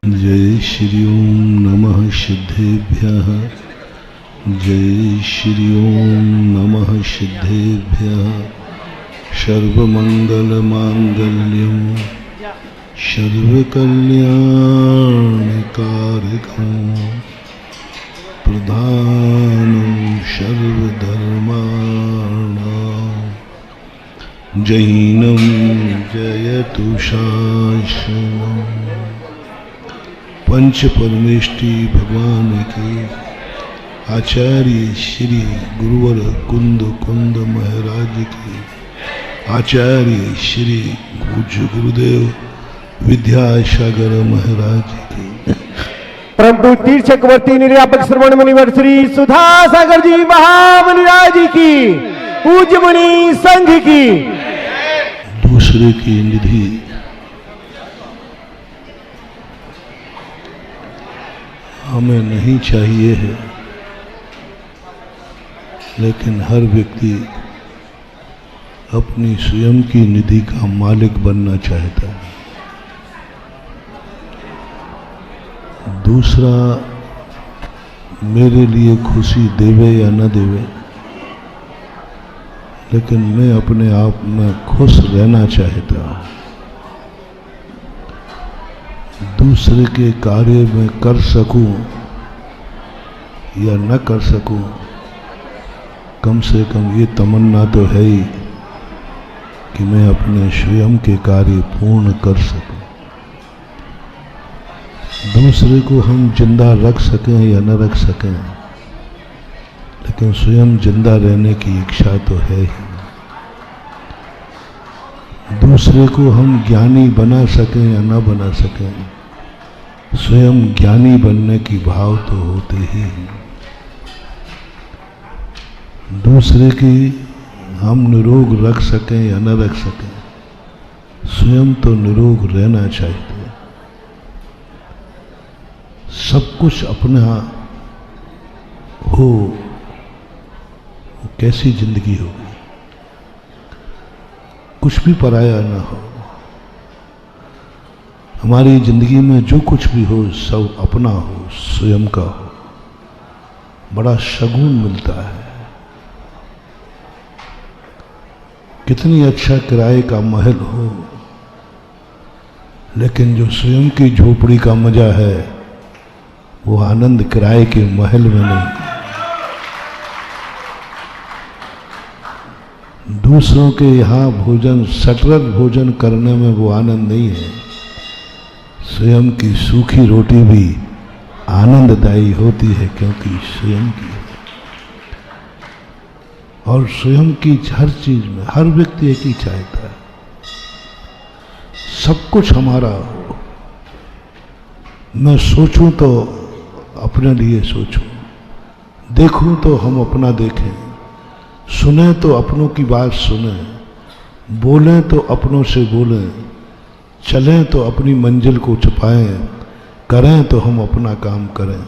जय श्री ओम नमः सिद्धेभ्यः। जय श्री ओम नमः सिद्धेभ्यः। सर्वमंगलमांगल्यं सर्वकल्याणकारकं प्रधानं सर्वधर्माणां जैनं जयतु शासनम्। पंच परमेष्टि भगवान के आचार्य श्री गुरुवर कुंद महाराज के आचार्य श्री पूज्य गुरुदेव विद्यासागर महाराज के परंतु तीर्थवर्ती निर्यापक श्रवण मुनिवर श्री सुधा सागर जी महामुनिराज की पूज्य मुनि संघ की दूसरे की निधि हमें नहीं चाहिए है, लेकिन हर व्यक्ति अपनी स्वयं की निधि का मालिक बनना चाहता है। दूसरा मेरे लिए खुशी देवे या न देवे, लेकिन मैं अपने आप में खुश रहना चाहता हूँ। दूसरे के कार्य में कर सकूं या न कर सकूं, कम से कम ये तमन्ना तो है ही कि मैं अपने स्वयं के कार्य पूर्ण कर सकूं। दूसरे को हम जिंदा रख सकें या न रख सकें, लेकिन स्वयं जिंदा रहने की इच्छा तो है ही। दूसरे को हम ज्ञानी बना सकें या न बना सकें, स्वयं ज्ञानी बनने की भाव तो होते ही हैं। दूसरे की हम निरोग रख सकें या न रख सकें, स्वयं तो निरोग रहना चाहिए। सब कुछ अपना हो, कैसी जिंदगी होगी? कुछ भी पराया ना हो। हमारी जिंदगी में जो कुछ भी हो सब अपना हो, स्वयं का हो, बड़ा शगुन मिलता है। कितनी अच्छा किराए का महल हो, लेकिन जो स्वयं की झोपड़ी का मजा है वो आनंद किराए के महल में नहीं। दूसरों के यहाँ भोजन सटरत भोजन करने में वो आनंद नहीं है। स्वयं की सूखी रोटी भी आनंददायी होती है, क्योंकि स्वयं की है। और स्वयं की हर चीज में हर व्यक्ति एक ही चाहता है, सब कुछ हमारा हो। मैं सोचूं तो अपने लिए सोचूं, देखूं तो हम अपना देखें, सुने तो अपनों की बात सुने, बोलें तो अपनों से बोलें, चलें तो अपनी मंजिल को छुपाएं, करें तो हम अपना काम करें।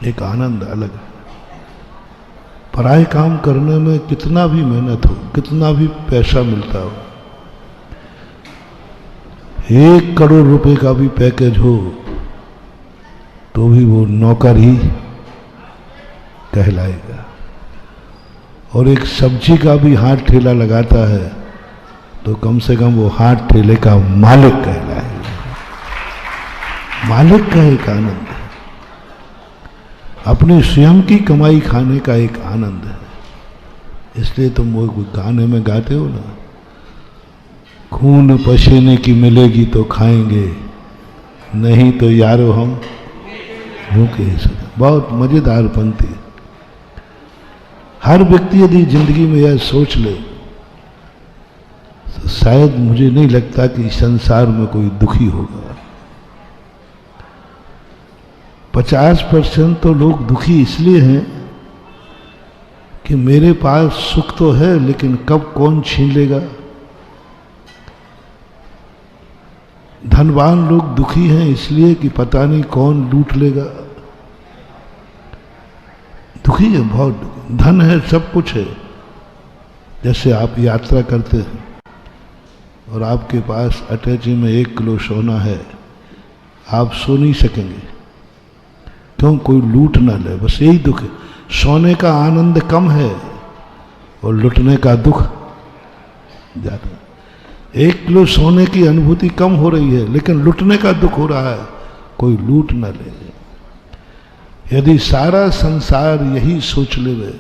एक आनंद अलग है। पराये काम करने में कितना भी मेहनत हो, कितना भी पैसा मिलता हो, 1 करोड़ रुपए का भी पैकेज हो तो भी वो नौकर ही कहलाएगा। और एक सब्जी का भी हाथ ठेला लगाता है तो कम से कम वो हाथ ठेले का मालिक कहलाएगा। मालिक का एक आनंद है, अपने स्वयं की कमाई खाने का एक आनंद है। इसलिए तुम वो गाने में गाते हो ना, खून पसीने की मिलेगी तो खाएंगे, नहीं तो यारो हम भूखे। बहुत मजेदार पंक्ति। हर व्यक्ति यदि जिंदगी में यह सोच ले तो शायद मुझे नहीं लगता कि संसार में कोई दुखी होगा। 50% तो लोग दुखी इसलिए हैं कि मेरे पास सुख तो है, लेकिन कब कौन छीन लेगा। धनवान लोग दुखी हैं इसलिए कि पता नहीं कौन लूट लेगा। दुखी है, बहुत दुखी। धन है, सब कुछ है। जैसे आप यात्रा करते हैं और आपके पास अटैची में 1 किलो सोना है, आप सो नहीं सकेंगे। क्यों? कोई लूट ना ले, बस यही दुख है। सोने का आनंद कम है और लुटने का दुख ज्यादा। 1 किलो सोने की अनुभूति कम हो रही है, लेकिन लुटने का दुख हो रहा है, कोई लूट ना ले। यदि सारा संसार यही सोच ले,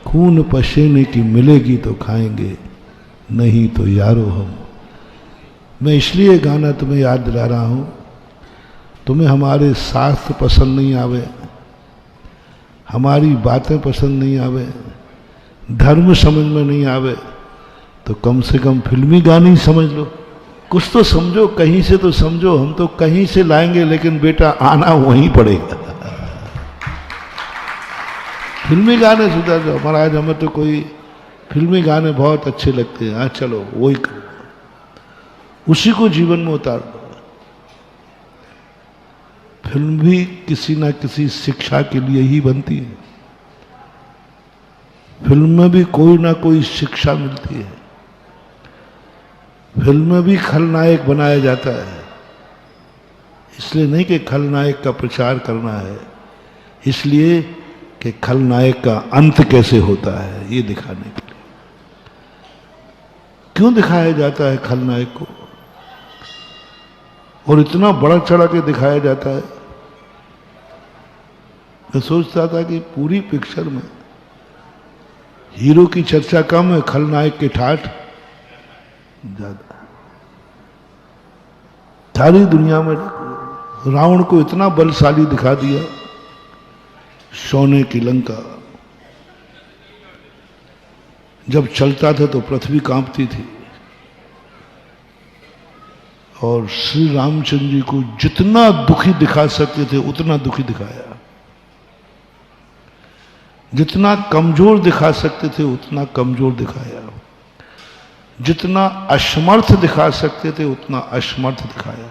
खून पसीने की मिलेगी तो खाएंगे, नहीं तो यारो हम। मैं इसलिए गाना तुम्हें याद दिला रहा हूं, तुम्हें हमारे शास्त्र पसंद नहीं आवे, हमारी बातें पसंद नहीं आवे, धर्म समझ में नहीं आवे, तो कम से कम फिल्मी गाने समझ लो। कुछ तो समझो, कहीं से तो समझो। हम तो कहीं से लाएंगे, लेकिन बेटा आना वहीं पड़ेगा। फिल्मी गाने सुधर जाओ। महाराज हमें तो कोई फिल्मी गाने बहुत अच्छे लगते हैं, हाँ चलो वही करो, उसी को जीवन में उतार दो। फिल्म भी किसी ना किसी शिक्षा के लिए ही बनती है। फिल्म में भी कोई ना कोई शिक्षा मिलती है। फिल्म में भी खलनायक बनाया जाता है, इसलिए नहीं कि खलनायक का प्रचार करना है, इसलिए कि खलनायक का अंत कैसे होता है ये दिखाने के लिए। क्यों दिखाया जाता है खलनायक को, और इतना बड़ा चढ़ा के दिखाया जाता है? मैं सोचता था कि पूरी पिक्चर में हीरो की चर्चा कम है, खलनायक के ठाठ ज्यादा। सारी दुनिया में रावण को इतना बलशाली दिखा दिया, सोने की लंका जब चलता था तो पृथ्वी कांपती थी, और श्री रामचंद्र जी को जितना दुखी दिखा सकते थे उतना दुखी दिखाया, जितना कमजोर दिखा सकते थे उतना कमजोर दिखाया, जितना असमर्थ दिखा सकते थे उतना असमर्थ दिखाया।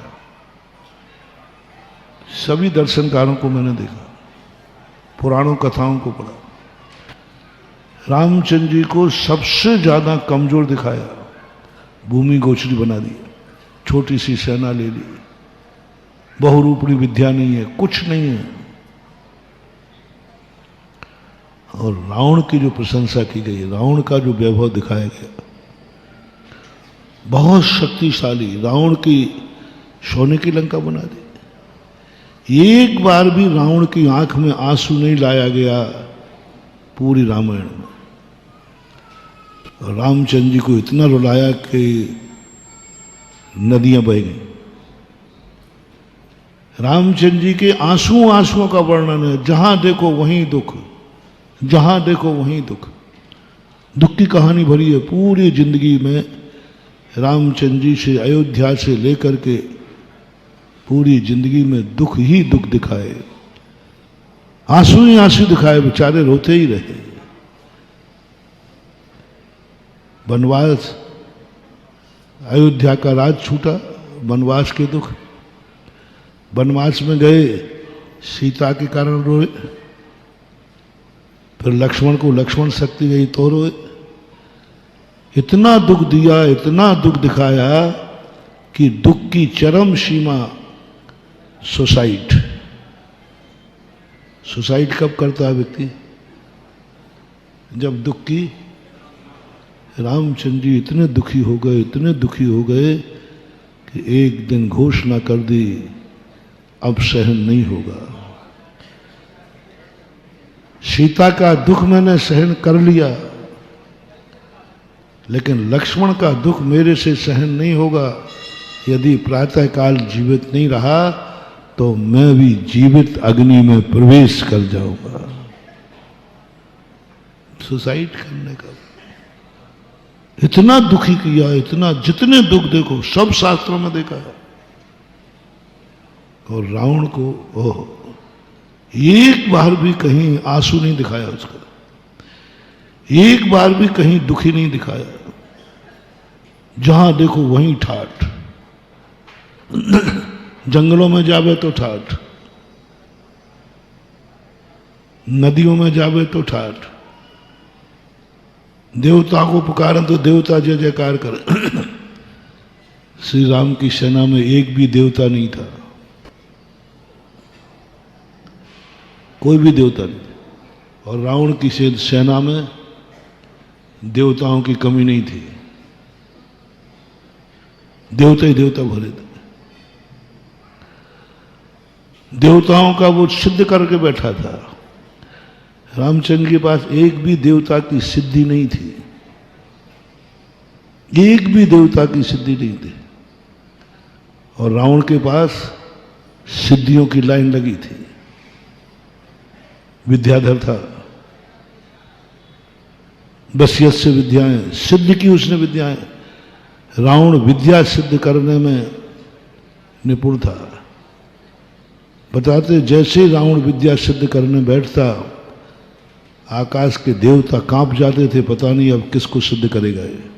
सभी दर्शनकारों को मैंने देखा, पुराणों कथाओं को पढ़ा, रामचंद्र जी को सबसे ज्यादा कमजोर दिखाया, भूमि गोचरी बना दी, छोटी सी सेना ले ली, बहुरूपणी विद्या नहीं है, कुछ नहीं है। और रावण की जो प्रशंसा की गई, रावण का जो वैभव दिखाया गया, बहुत शक्तिशाली, रावण की सोने की लंका बना दी। एक बार भी रावण की आंख में आंसू नहीं लाया गया पूरी रामायण में। और रामचंद्र जी को इतना रुलाया कि नदियां बह गई। रामचंद्र जी के आंसुओं का वर्णन है, जहां देखो वहीं दुख, जहां देखो वहीं दुख। दुख की कहानी भरी है पूरी जिंदगी में। रामचंद्र जी से, अयोध्या से लेकर के पूरी जिंदगी में दुख ही दुख दिखाए, आंसू ही आंसू दिखाए, बेचारे रोते ही रहे। वनवास, अयोध्या का राज छूटा, वनवास के दुख, वनवास में गए, सीता के कारण रोए, फिर लक्ष्मण को लक्ष्मण शक्ति गई तो रोए। इतना दुख दिया, इतना दुख दिखाया कि दुख की चरम सीमा सुसाइड। सुसाइड कब करता है व्यक्ति? जब दुख की, रामचंद्र जी इतने दुखी हो गए, इतने दुखी हो गए कि एक दिन घोषणा कर दी, अब सहन नहीं होगा। सीता का दुख मैंने सहन कर लिया, लेकिन लक्ष्मण का दुख मेरे से सहन नहीं होगा। यदि प्रातःकाल जीवित नहीं रहा तो मैं भी जीवित अग्नि में प्रवेश कर जाऊंगा। सुसाइड करने का इतना दुखी किया, इतना, जितने दुख देखो सब शास्त्रों में देखा है। और रावण को ओह, एक बार भी कहीं आंसू नहीं दिखाया उसका, एक बार भी कहीं दुखी नहीं दिखाया। जहां देखो वहीं ठाठ, जंगलों में जावे तो ठाठ, नदियों में जावे तो ठाठ, देवता को पुकारें तो देवता जय जयकार करें। श्री राम की सेना में एक भी देवता नहीं था, कोई भी देवता नहीं थे। और रावण की सेना में देवताओं की कमी नहीं थी, देवता ही देवता भरे थे। देवताओं का वो सिद्ध करके बैठा था। रामचंद्र के पास एक भी देवता की सिद्धि नहीं थी, एक भी देवता की सिद्धि नहीं थी। और रावण के पास सिद्धियों की लाइन लगी थी। विद्याधर था, बस यस्य विद्याएं, सिद्ध की उसने विद्याएं। रावण विद्या सिद्ध करने में निपुण था। बताते जैसे रावण विद्या सिद्ध करने बैठता, आकाश के देवता कांप जाते थे, पता नहीं अब किसको सिद्ध करेगा ये।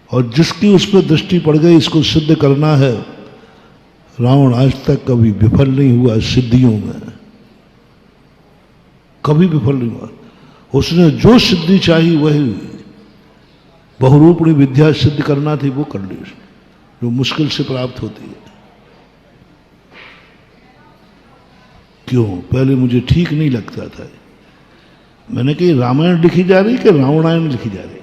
और जिसकी उस पर दृष्टि पड़ गई इसको सिद्ध करना है, रावण आज तक कभी विफल नहीं हुआ सिद्धियों में, कभी विफल नहीं हुआ। उसने जो सिद्धि चाहिए वही बहुरूपणी विद्या सिद्ध करना थी वो कर ली उसने, जो मुश्किल से प्राप्त होती है। क्यों? पहले मुझे ठीक नहीं लगता था। मैंने कही रामायण लिखी जा रही कि रावणायण लिखी जा रही?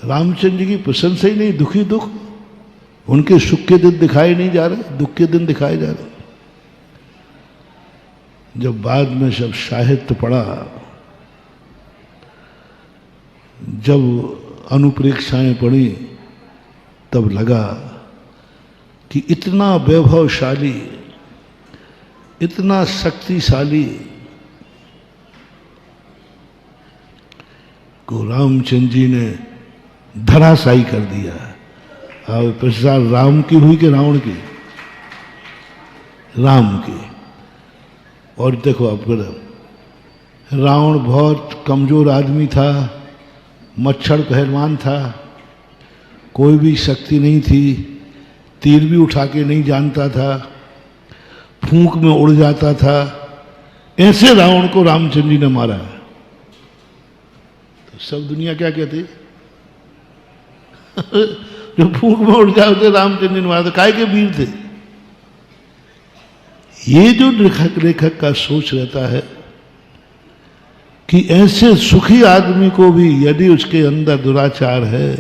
रामचंद्र जी की प्रशंसा ही नहीं, दुखी दुख। उनके सुख के दिन दिखाए नहीं जा रहे, दुख के दिन दिखाए जा रहे। जब बाद में सब साहित्य पढ़ा, जब अनुप्रेक्षाएं पढ़ी, तब लगा कि इतना वैभवशाली, इतना शक्तिशाली को रामचंद्र जी ने धराशायी कर दिया। अब प्रसार राम की हुई कि रावण की? राम की। और देखो अब रावण बहुत कमजोर आदमी था, मच्छर पहलवान था, कोई भी शक्ति नहीं थी, तीर भी उठा के नहीं जानता था, फूंक में उड़ जाता था। ऐसे रावण को रामचंद्र जी ने मारा। तो सब दुनिया क्या कहती? जो फूंक में उड़ जाते रामचंद्र जी ने मारा, तो काय के वीर थे। ये जो लेखक का सोच रहता है कि ऐसे सुखी आदमी को भी यदि उसके अंदर दुराचार है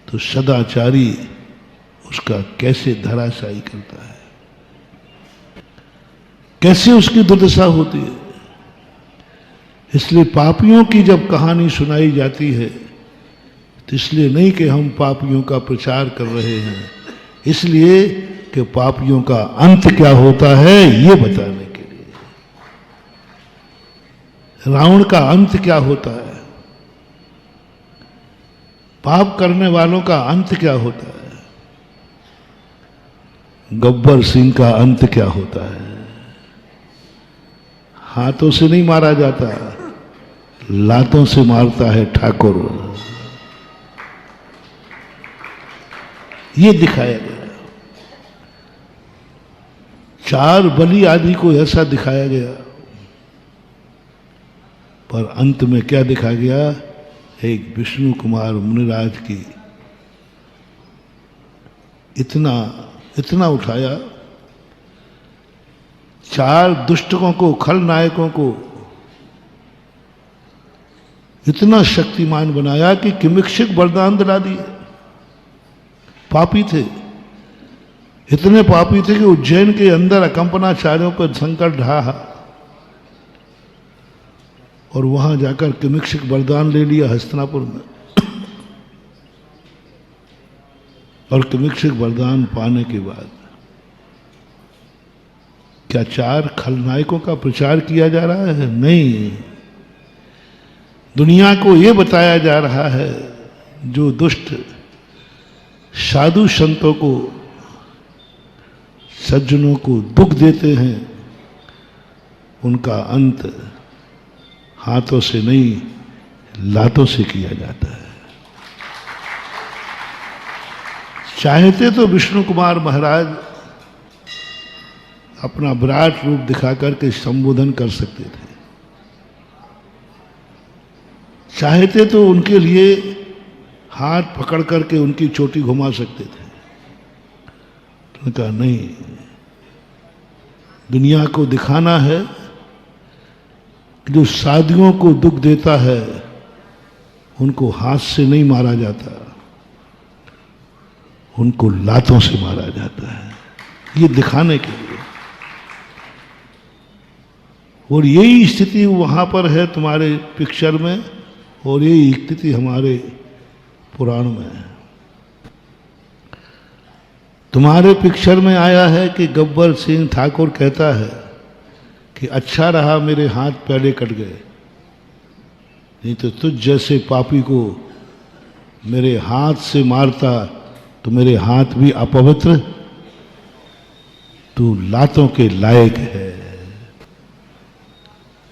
तो सदाचारी उसका कैसे धराशायी करता है, कैसे उसकी दुर्दशा होती है। इसलिए पापियों की जब कहानी सुनाई जाती है तो इसलिए नहीं कि हम पापियों का प्रचार कर रहे हैं, इसलिए कि पापियों का अंत क्या होता है ये बताने के लिए। रावण का अंत क्या होता है, पाप करने वालों का अंत क्या होता है, गब्बर सिंह का अंत क्या होता है। हाथों से नहीं मारा जाता, लातों से मारता है ठाकुर। ये दिखाया गया। चार बलि आदि को ऐसा दिखाया गया, पर अंत में क्या दिखा गया? एक विष्णु कुमार मुनिराज की इतना उठाया, चार दुष्टों को, खलनायकों को इतना शक्तिमान बनाया कि किमिक्षिक वरदान दिला दिए। पापी थे, इतने पापी थे कि उज्जैन के अंदर अकंपनाचार्यों पर संकट ढहा और वहां जाकर किमिक्षिक वरदान ले लिया हस्तिनापुर में। और किमिक्षिक वरदान पाने के बाद क्या चार खलनायकों का प्रचार किया जा रहा है? नहीं, दुनिया को यह बताया जा रहा है जो दुष्ट साधु संतों को, सज्जनों को दुख देते हैं, उनका अंत हाथों से नहीं लातों से किया जाता है। चाहते तो विष्णु कुमार महाराज अपना विराट रूप दिखा करके संबोधन कर सकते थे, चाहते तो उनके लिए हाथ पकड़ करके उनकी चोटी घुमा सकते थे। तो कहा नहीं, दुनिया को दिखाना है कि जो साधुओं को दुख देता है उनको हाथ से नहीं मारा जाता, उनको लातों से मारा जाता है, ये दिखाने के लिए। और यही स्थिति वहां पर है तुम्हारे पिक्चर में, और यही स्थिति हमारे पुराण में है। तुम्हारे पिक्चर में आया है कि गब्बर सिंह ठाकुर कहता है कि अच्छा रहा मेरे हाथ पहले कट गए, नहीं तो तुझ जैसे पापी को मेरे हाथ से मारता तो मेरे हाथ भी अपवित्र, तू लातों के लायक है।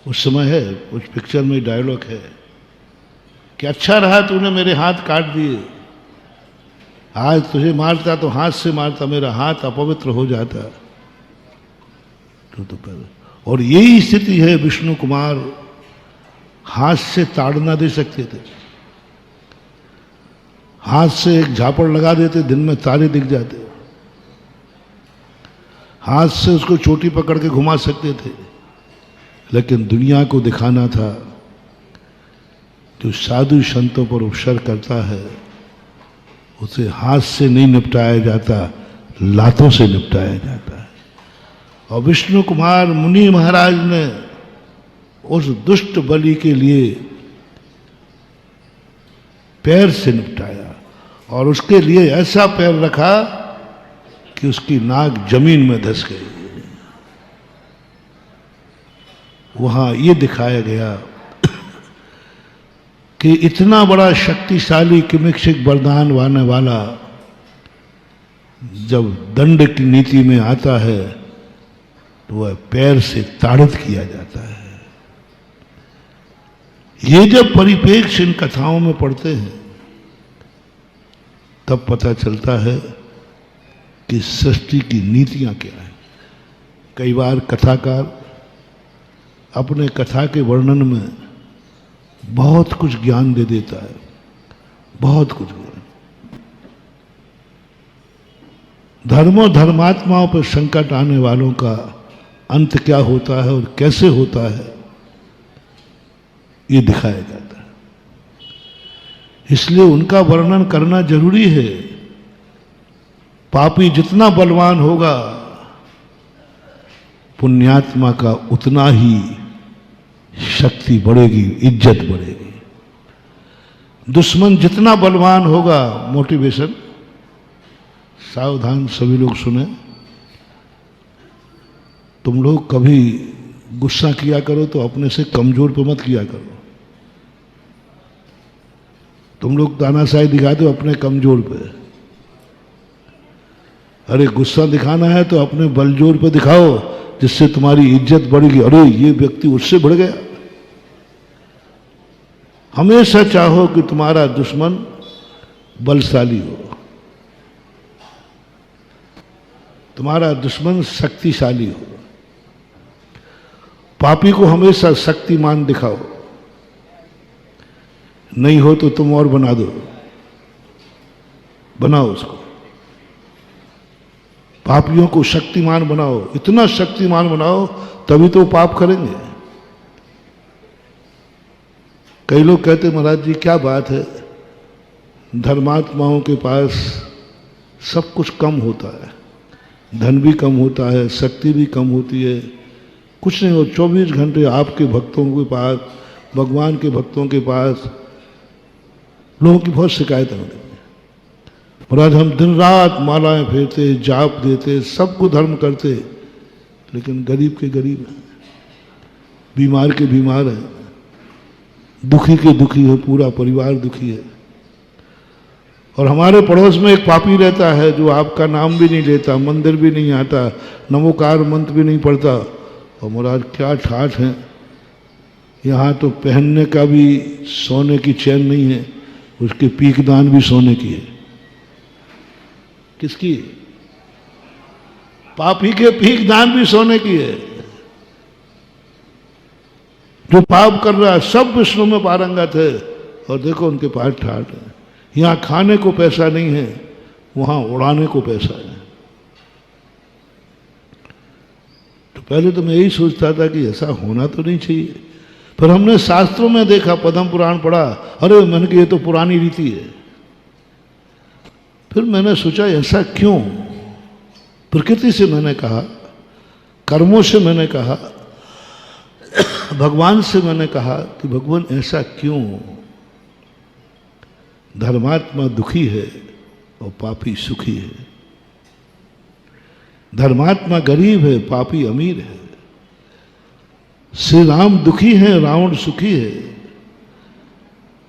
उस समय है, उस पिक्चर में डायलॉग है कि अच्छा रहा तूने मेरे हाथ काट दिए, आज तुझे मारता तो हाथ से मारता, मेरा हाथ अपवित्र हो जाता। तो पहले, और यही स्थिति है विष्णु कुमार हाथ से ताड़ना दे सकते थे, हाथ से एक झापड़ लगा देते, दिन में तारे दिख जाते, हाथ से उसको चोटी पकड़ के घुमा सकते थे, लेकिन दुनिया को दिखाना था जो साधु संतों पर उपसर करता है उसे हाथ से नहीं निपटाया जाता, लातों से निपटाया जाता है। और विष्णु कुमार मुनि महाराज ने उस दुष्ट बलि के लिए पैर से निपटाया, और उसके लिए ऐसा पैर रखा कि उसकी नाक जमीन में धंस गई। वहां ये दिखाया गया कि इतना बड़ा शक्तिशाली किमिक्षिक वरदान वाने वाला जब दंड की नीति में आता है तो वह पैर से ताड़ित किया जाता है। ये जब परिप्रेक्ष्य इन कथाओं में पढ़ते हैं तब पता चलता है कि सृष्टि की नीतियां क्या हैं। कई बार कथाकार अपने कथा के वर्णन में बहुत कुछ ज्ञान दे देता है, बहुत कुछ ज्ञान। धर्मों धर्मात्माओं पर संकट आने वालों का अंत क्या होता है और कैसे होता है ये दिखाया जाता है। इसलिए उनका वर्णन करना जरूरी है। पापी जितना बलवान होगा पुण्यात्मा का उतना ही शक्ति बढ़ेगी, इज्जत बढ़ेगी। दुश्मन जितना बलवान होगा, मोटिवेशन सावधान सभी लोग सुने, तुम लोग कभी गुस्सा किया करो तो अपने से कमजोर पे मत किया करो। तुम लोग तानाशाही दिखाते हो अपने कमजोर पे। अरे गुस्सा दिखाना है तो अपने बलजोर पे दिखाओ, जिससे तुम्हारी इज्जत बढ़ेगी। अरे ये व्यक्ति उससे बढ़ गया। हमेशा चाहो कि तुम्हारा दुश्मन बलशाली हो, तुम्हारा दुश्मन शक्तिशाली हो। पापी को हमेशा शक्तिमान दिखाओ, नहीं हो तो तुम और बना दो, बनाओ उसको। पापियों को शक्तिमान बनाओ, इतना शक्तिमान बनाओ तभी तो पाप करेंगे। कई लोग कहते महाराज जी क्या बात है, धर्मात्माओं के पास सब कुछ कम होता है, धन भी कम होता है, शक्ति भी कम होती है, कुछ नहीं हो। 24 घंटे आपके भक्तों के पास, भगवान के भक्तों के पास लोगों की बहुत शिकायतें होती हैं। महाराज हम दिन रात मालाएं फेरते, जाप देते, सबको धर्म करते, लेकिन गरीब के गरीब हैं, बीमार के बीमार हैं, दुखी के दुखी है, पूरा परिवार दुखी है। और हमारे पड़ोस में एक पापी रहता है जो आपका नाम भी नहीं लेता, मंदिर भी नहीं आता, नमोकार मंत्र भी नहीं पढ़ता, और महाराज क्या ठाठ है। यहाँ तो पहनने का भी सोने की चैन नहीं है, उसके पीकदान भी सोने की है। किसकी? पापी के पीकदान भी सोने की है। जो पाप कर रहा है सब विष्णु में पारंगत है, और देखो उनके पास ठाठ है। यहाँ खाने को पैसा नहीं है, वहां उड़ाने को पैसा है। तो पहले तो मैं यही सोचता था कि ऐसा होना तो नहीं चाहिए, पर हमने शास्त्रों में देखा, पद्म पुराण पढ़ा, अरे मैंने कहा ये तो पुरानी रीति है। फिर मैंने सोचा ऐसा क्यों? प्रकृति से मैंने कहा, कर्मों से मैंने कहा, भगवान से मैंने कहा कि भगवान ऐसा क्यों? धर्मात्मा दुखी है और पापी सुखी है, धर्मात्मा गरीब है, पापी अमीर है, श्री राम दुखी है, रावण सुखी है,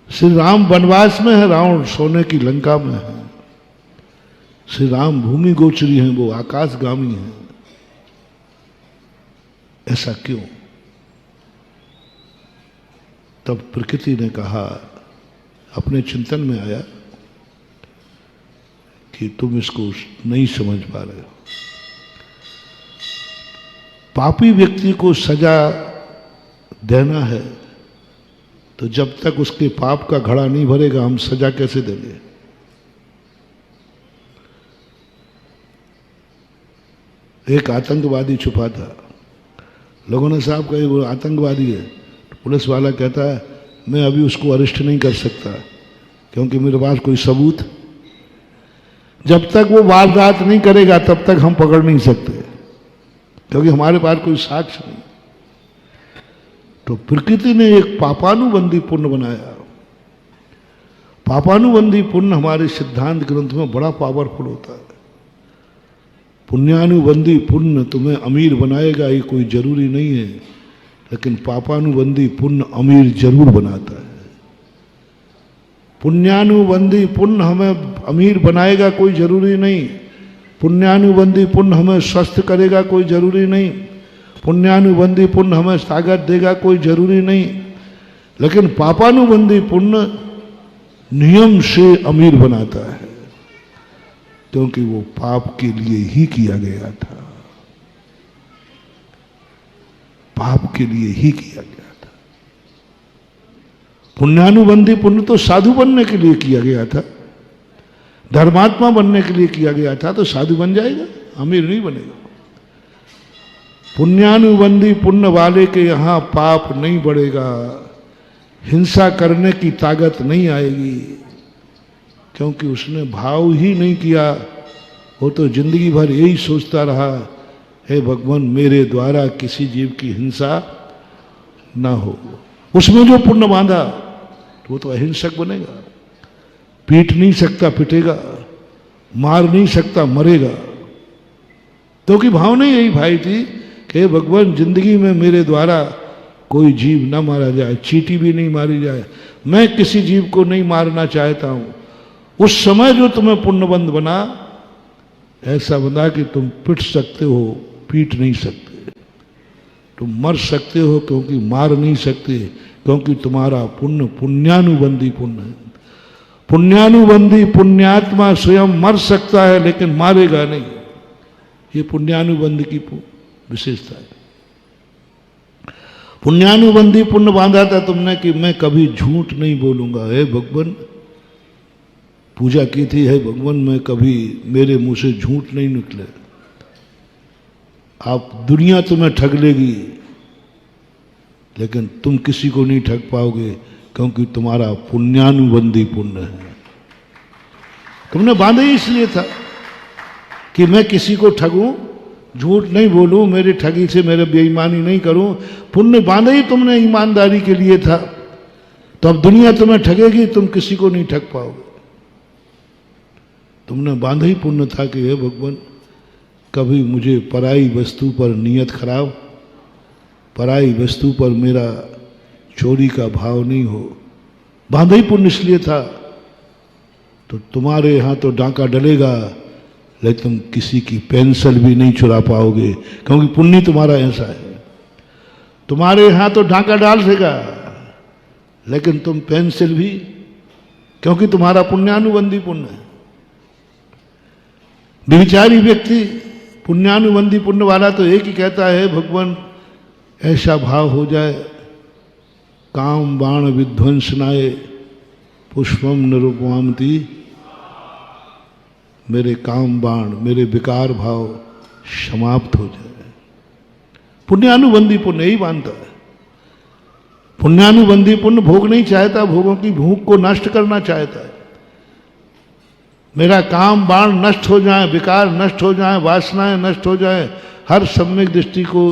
श्री राम वनवास में है, रावण सोने की लंका में है, श्री राम भूमि गोचरी हैं, वो आकाशगामी हैं। ऐसा क्यों? तब प्रकृति ने कहा, अपने चिंतन में आया कि तुम इसको नहीं समझ पा रहे हो। पापी व्यक्ति को सजा देना है तो जब तक उसके पाप का घड़ा नहीं भरेगा हम सजा कैसे देंगे? एक आतंकवादी छुपा था, लोगों ने साहब कहा वो आतंकवादी है, तो पुलिस वाला कहता है मैं अभी उसको अरेस्ट नहीं कर सकता क्योंकि मेरे पास कोई सबूत, जब तक वो वारदात नहीं करेगा तब तक हम पकड़ नहीं सकते क्योंकि हमारे पास कोई साक्ष्य नहीं। तो प्रकृति ने एक पापानुबंधी पुण्य बनाया। पापानुबंधी पुण्य हमारे सिद्धांत ग्रंथ में बड़ा पावरफुल होता है। पुण्यानुबंधी पुण्य तुम्हें अमीर बनाएगा ये कोई जरूरी नहीं है, लेकिन पापानुबंधी पुण्य अमीर जरूर बनाता है। पुण्यानुबंधी पुण्य हमें अमीर बनाएगा कोई जरूरी नहीं, पुण्यानुबंधी पुण्य हमें स्वस्थ करेगा कोई जरूरी नहीं, पुण्यानुबंधी पुण्य हमें ताकत देगा कोई जरूरी नहीं, लेकिन पापानुबंधी पुण्य नियम से अमीर बनाता है क्योंकि वो पाप के लिए ही किया गया था, पाप के लिए ही किया गया था। पुण्यानुबंधी पुण्य तो साधु बनने के लिए किया गया था, धर्मात्मा बनने के लिए किया गया था, तो साधु बन जाएगा, अमीर नहीं बनेगा। पुण्यानुबंधी पुण्य वाले के यहां पाप नहीं बढ़ेगा, हिंसा करने की ताकत नहीं आएगी क्योंकि उसने भाव ही नहीं किया। वो तो जिंदगी भर यही सोचता रहा, हे भगवान मेरे द्वारा किसी जीव की हिंसा ना हो। उसमें जो पुण्य बांधा तो वो तो अहिंसक बनेगा, पीट नहीं सकता पिटेगा, मार नहीं सकता मरेगा। क्योंकि भावना यही भाई थी कि हे भगवान जिंदगी में मेरे द्वारा कोई जीव ना मारा जाए, चींटी भी नहीं मारी जाए, मैं किसी जीव को नहीं मारना चाहता हूं। उस समय जो तुम्हें पुण्यबंध बना, ऐसा बना कि तुम पिट सकते हो, पीट नहीं सकते, तुम मर सकते हो क्योंकि मार नहीं सकते, क्योंकि तुम्हारा पुण्य पुण्यानुबंधी पुण्य है। पुण्यानुबंधी पुण्यात्मा स्वयं मर सकता है लेकिन मारेगा नहीं, ये पुण्यानुबंधी की विशेषता है। पुण्यानुबंधी पुण्य बांधा था तुमने कि मैं कभी झूठ नहीं बोलूंगा। हे भगवान, पूजा की थी, है भगवान मैं कभी मेरे मुंह से झूठ नहीं निकले। आप दुनिया तुम्हें ठग लेगी लेकिन तुम किसी को नहीं ठग पाओगे क्योंकि तुम्हारा पुण्यानुबंधी पुण्य है। तुमने बांधा ही इसलिए था कि मैं किसी को ठगूं, झूठ नहीं बोलूं, मेरी ठगी से मेरे बेईमानी नहीं करूं। पुण्य बांधा ही तुमने ईमानदारी के लिए था, तो अब दुनिया तुम्हें ठगेगी, तुम किसी को नहीं ठग पाओगे। तुमने बांधा ही पुण्य था कि हे भगवान कभी मुझे पराई वस्तु पर नियत खराब, पराई वस्तु पर मेरा चोरी का भाव नहीं हो। बांधा ही पुण्य इसलिए था। तो तुम्हारे यहाँ तो डांका डलेगा लेकिन तुम किसी की पेंसिल भी नहीं चुरा पाओगे क्योंकि पुण्य तुम्हारा ऐसा है। तुम्हारे यहाँ तो डांका डाल देगा लेकिन तुम पेंसिल भी, क्योंकि तुम्हारा पुण्यानुबंधी पुण्य है। विचारी व्यक्ति पुण्यानुबंधी पुण्य वाला तो एक ही कहता है, भगवान ऐसा भाव हो जाए, काम बाण विध्वंसनाय पुष्पम निरुपमामति, मेरे काम बाण, मेरे विकार भाव समाप्त हो जाए। पुण्यानुबंधी पुण्य यही मानता है। पुण्यानुबंधी पुण्य भोग नहीं चाहता, भोगों की भूख को नष्ट करना चाहता है। मेरा काम बाण नष्ट हो जाए, विकार नष्ट हो जाए, वासनाएं नष्ट हो जाए, हर सम्यक दृष्टि को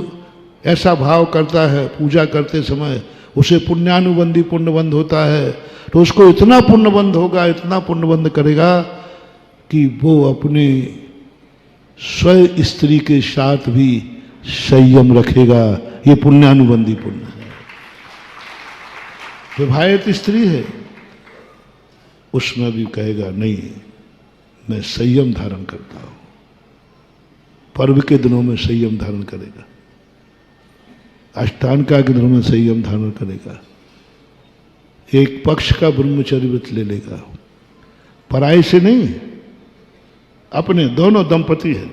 ऐसा भाव करता है। पूजा करते समय उसे पुण्यानुबंधी पुण्यबंध होता है, तो उसको इतना पुण्यबंध होगा, इतना पुण्यबंध करेगा कि वो अपने स्व स्त्री के साथ भी संयम रखेगा। ये पुण्यानुबंधी पुण्य है। विवाहित स्त्री है, उसमें भी कहेगा नहीं, मैं संयम धारण करता हूं। पर्व के दिनों में संयम धारण करेगा, अष्टांगा के दिनों में संयम धारण करेगा, एक पक्ष का ब्रह्मचर्य व्रत ले लेगा, पराई से नहीं, अपने दोनों दंपति हैं,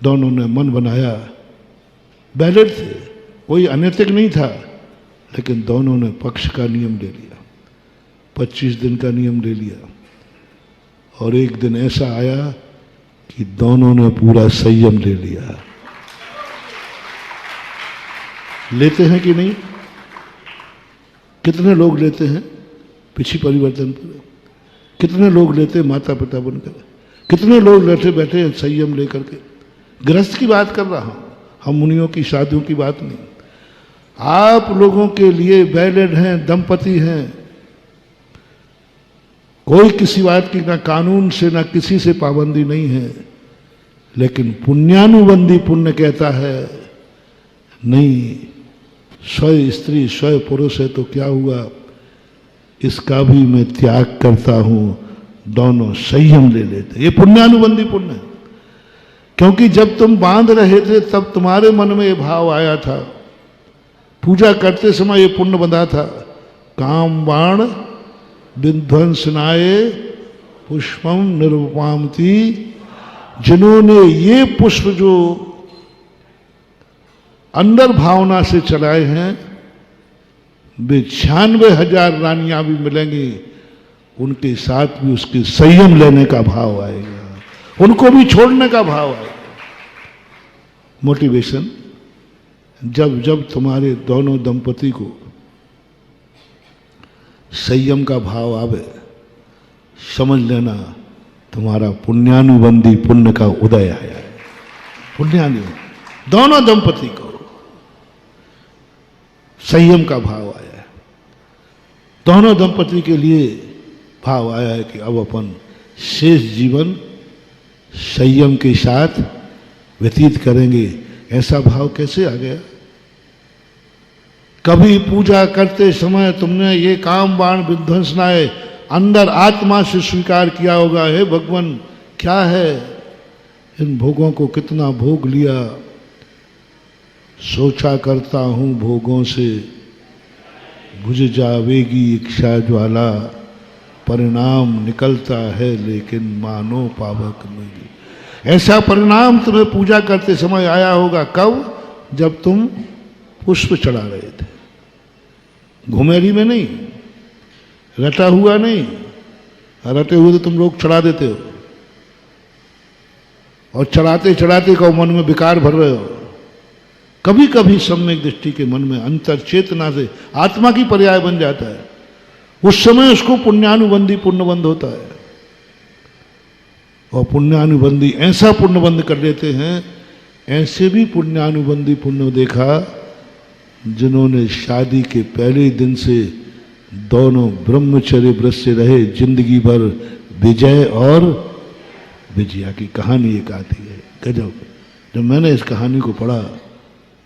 दोनों ने मन बनाया, बैलेंस थे, कोई अनैतिक नहीं था, लेकिन दोनों ने पक्ष का नियम ले लिया, 25 दिन का नियम ले लिया। और एक दिन ऐसा आया कि दोनों ने पूरा संयम ले लिया। लेते हैं कि नहीं? कितने लोग लेते हैं पिछी परिवर्तन पर? कितने लोग लेते माता पिता बनकर? कितने लोग बैठे बैठे संयम लेकर के? गृहस्थ की बात कर रहा हूं, हम मुनियों की शादियों की बात नहीं। आप लोगों के लिए वैलिड हैं, दंपति हैं, कोई किसी बात की ना कानून से ना किसी से पाबंदी नहीं है, लेकिन पुण्यानुबंधी पुण्य कहता है नहीं, स्व स्त्री स्व पुरुष है तो क्या हुआ, इसका भी मैं त्याग करता हूं, दोनों संयम ले लेते। ये पुण्यानुबंधी पुण्य है। क्योंकि जब तुम बांध रहे थे तब तुम्हारे मन में ये भाव आया था, पूजा करते समय ये पुण्य बंधा था, काम बाण विध्वंसनाए पुष्पम निरुपामती। जिन्होंने ये पुष्प जो अंदर भावना से चलाए हैं, वे 96,000 रानियां भी मिलेंगी, उनके साथ भी उसके संयम लेने का भाव आएगा, उनको भी छोड़ने का भाव आएगा। मोटिवेशन, जब जब तुम्हारे दोनों दंपति को संयम का भाव आवे, समझ लेना तुम्हारा पुण्यानुबंधी पुण्य का उदय आया है। पुण्यानुबंधी दोनों दंपति को संयम का भाव आया है। दोनों दंपति के लिए भाव आया है कि अब अपन शेष जीवन संयम के साथ व्यतीत करेंगे। ऐसा भाव कैसे आ गया? कभी पूजा करते समय तुमने ये काम बाण विध्वंसनाएं अंदर आत्मा से स्वीकार किया होगा, हे भगवान क्या है, इन भोगों को कितना भोग लिया, सोचा करता हूं भोगों से बुझ जावेगी इच्छा ज्वाला, परिणाम निकलता है लेकिन मानो पावक नहीं। ऐसा परिणाम तुम्हें पूजा करते समय आया होगा। कब? जब तुम पुष्प चढ़ा रहे थे, घुमेरी में नहीं, रटा हुआ नहीं। रटे हुए तो तुम लोग चढ़ा देते हो, और चढ़ाते चढ़ाते को मन में विकार भर रहे हो। कभी कभी सम्यक दृष्टि के मन में अंतर चेतना से आत्मा की पर्याय बन जाता है, उस समय उसको पुण्यानुबंधी पुण्यबंध होता है। और पुण्यानुबंधी ऐसा पुण्यबंध कर लेते हैं, ऐसे भी पुण्यानुबंधी पुण्य देखा जिन्होंने शादी के पहले दिन से दोनों ब्रह्मचर्य व्रत से रहे, जिंदगी भर विजय और विजया की कहानी एक आती है। गजब। जब मैंने इस कहानी को पढ़ा,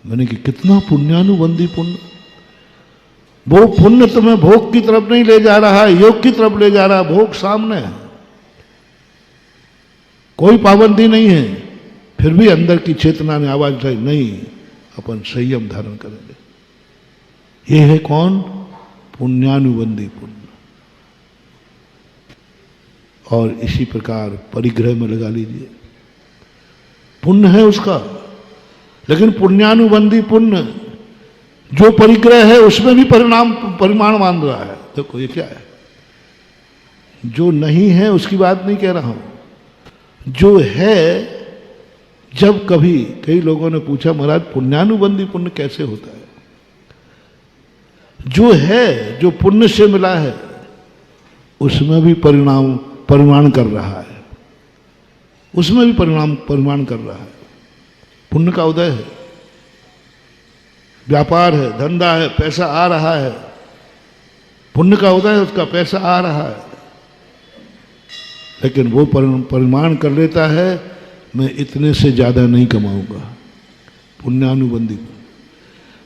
मैंने कि कितना पुण्यानुबंधी पुण्य। वो पुण्य तुम्हें भोग की तरफ नहीं ले जा रहा, योग की तरफ ले जा रहा। भोग सामने है, कोई पाबंदी नहीं है, फिर भी अंदर की चेतना ने आवाज उठाई, नहीं अपन संयम धारण करेंगे। ये है कौन? पुण्यानुबंधी पुण्य। और इसी प्रकार परिग्रह में लगा लीजिए, पुण्य है उसका, लेकिन पुण्यानुबंधी पुण्य जो परिग्रह है उसमें भी परिमाण मान रहा है। देखो ये क्या है, जो नहीं है उसकी बात नहीं कह रहा हूं, जो है, जब कभी कई लोगों ने पूछा महाराज पुण्यानुबंधी पुण्य कैसे होता है, जो है जो पुण्य से मिला है उसमें भी परिमाण कर रहा है, उसमें भी परिमाण कर रहा है। पुण्य का उदय है, व्यापार है, धंधा है, पैसा आ रहा है, पुण्य का उदय है, उसका पैसा आ रहा है, लेकिन वो परिमाण कर लेता है मैं इतने से ज्यादा नहीं कमाऊंगा। पुण्यानुबंधी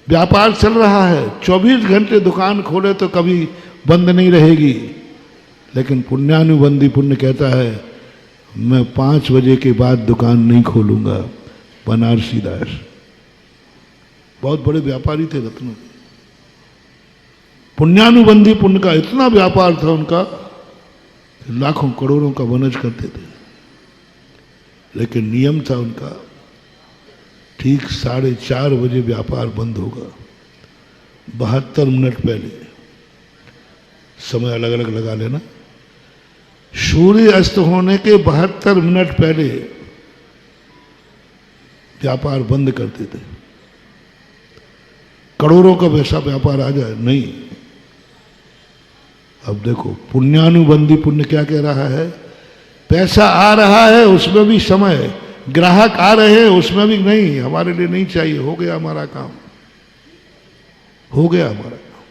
व्यापार चल रहा है, 24 घंटे दुकान खोले तो कभी बंद नहीं रहेगी, लेकिन पुण्यानुबंधी पुण्य कहता है मैं 5 बजे के बाद दुकान नहीं खोलूंगा। बनारसी दास बहुत बड़े व्यापारी थे रत्नों। पुण्यानुबंधी पुण्य का इतना व्यापार था उनका, लाखों करोड़ों का वनज करते थे, लेकिन नियम था उनका ठीक 4:30 बजे व्यापार बंद होगा। 72 मिनट पहले, समय अलग अलग लगा लेना, सूर्य अस्त होने के 72 मिनट पहले व्यापार बंद करते थे। करोड़ों का वैसा व्यापार आ जाए नहीं। अब देखो पुण्यानुबंधी पुण्य क्या कह रहा है, पैसा आ रहा है उसमें भी समय, ग्राहक आ रहे हैं उसमें भी नहीं, हमारे लिए नहीं चाहिए, हो गया हमारा काम, हो गया हमारा काम,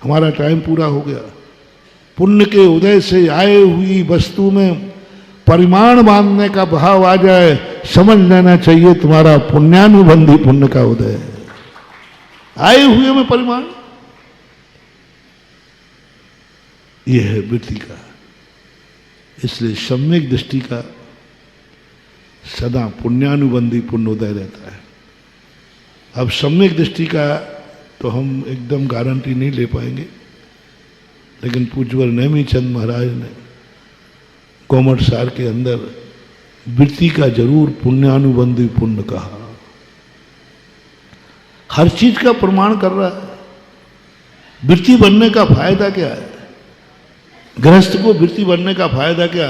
हमारा टाइम पूरा हो गया। पुण्य के उदय से आए हुई वस्तु में परिमाण बांधने का भाव आ जाए, समझ लेना चाहिए तुम्हारा पुण्यानुबंधी पुण्य का उदय है। आए हुए में परिमाण, यह है वृत्ति का। इसलिए सम्यक दृष्टि का सदा पुण्यानुबंधी पुण्य उदय रहता है। अब सम्यक दृष्टि का तो हम एकदम गारंटी नहीं ले पाएंगे, लेकिन पूज्यवर नेमीचंद महाराज ने कोमट सार के अंदर वृत्ति का जरूर पुण्यानुबंधी पुण्य कहा। हर चीज का प्रमाण कर रहा है। वृत्ति बनने का फायदा क्या है, गृहस्थ को वृत्ति बनने का फायदा क्या,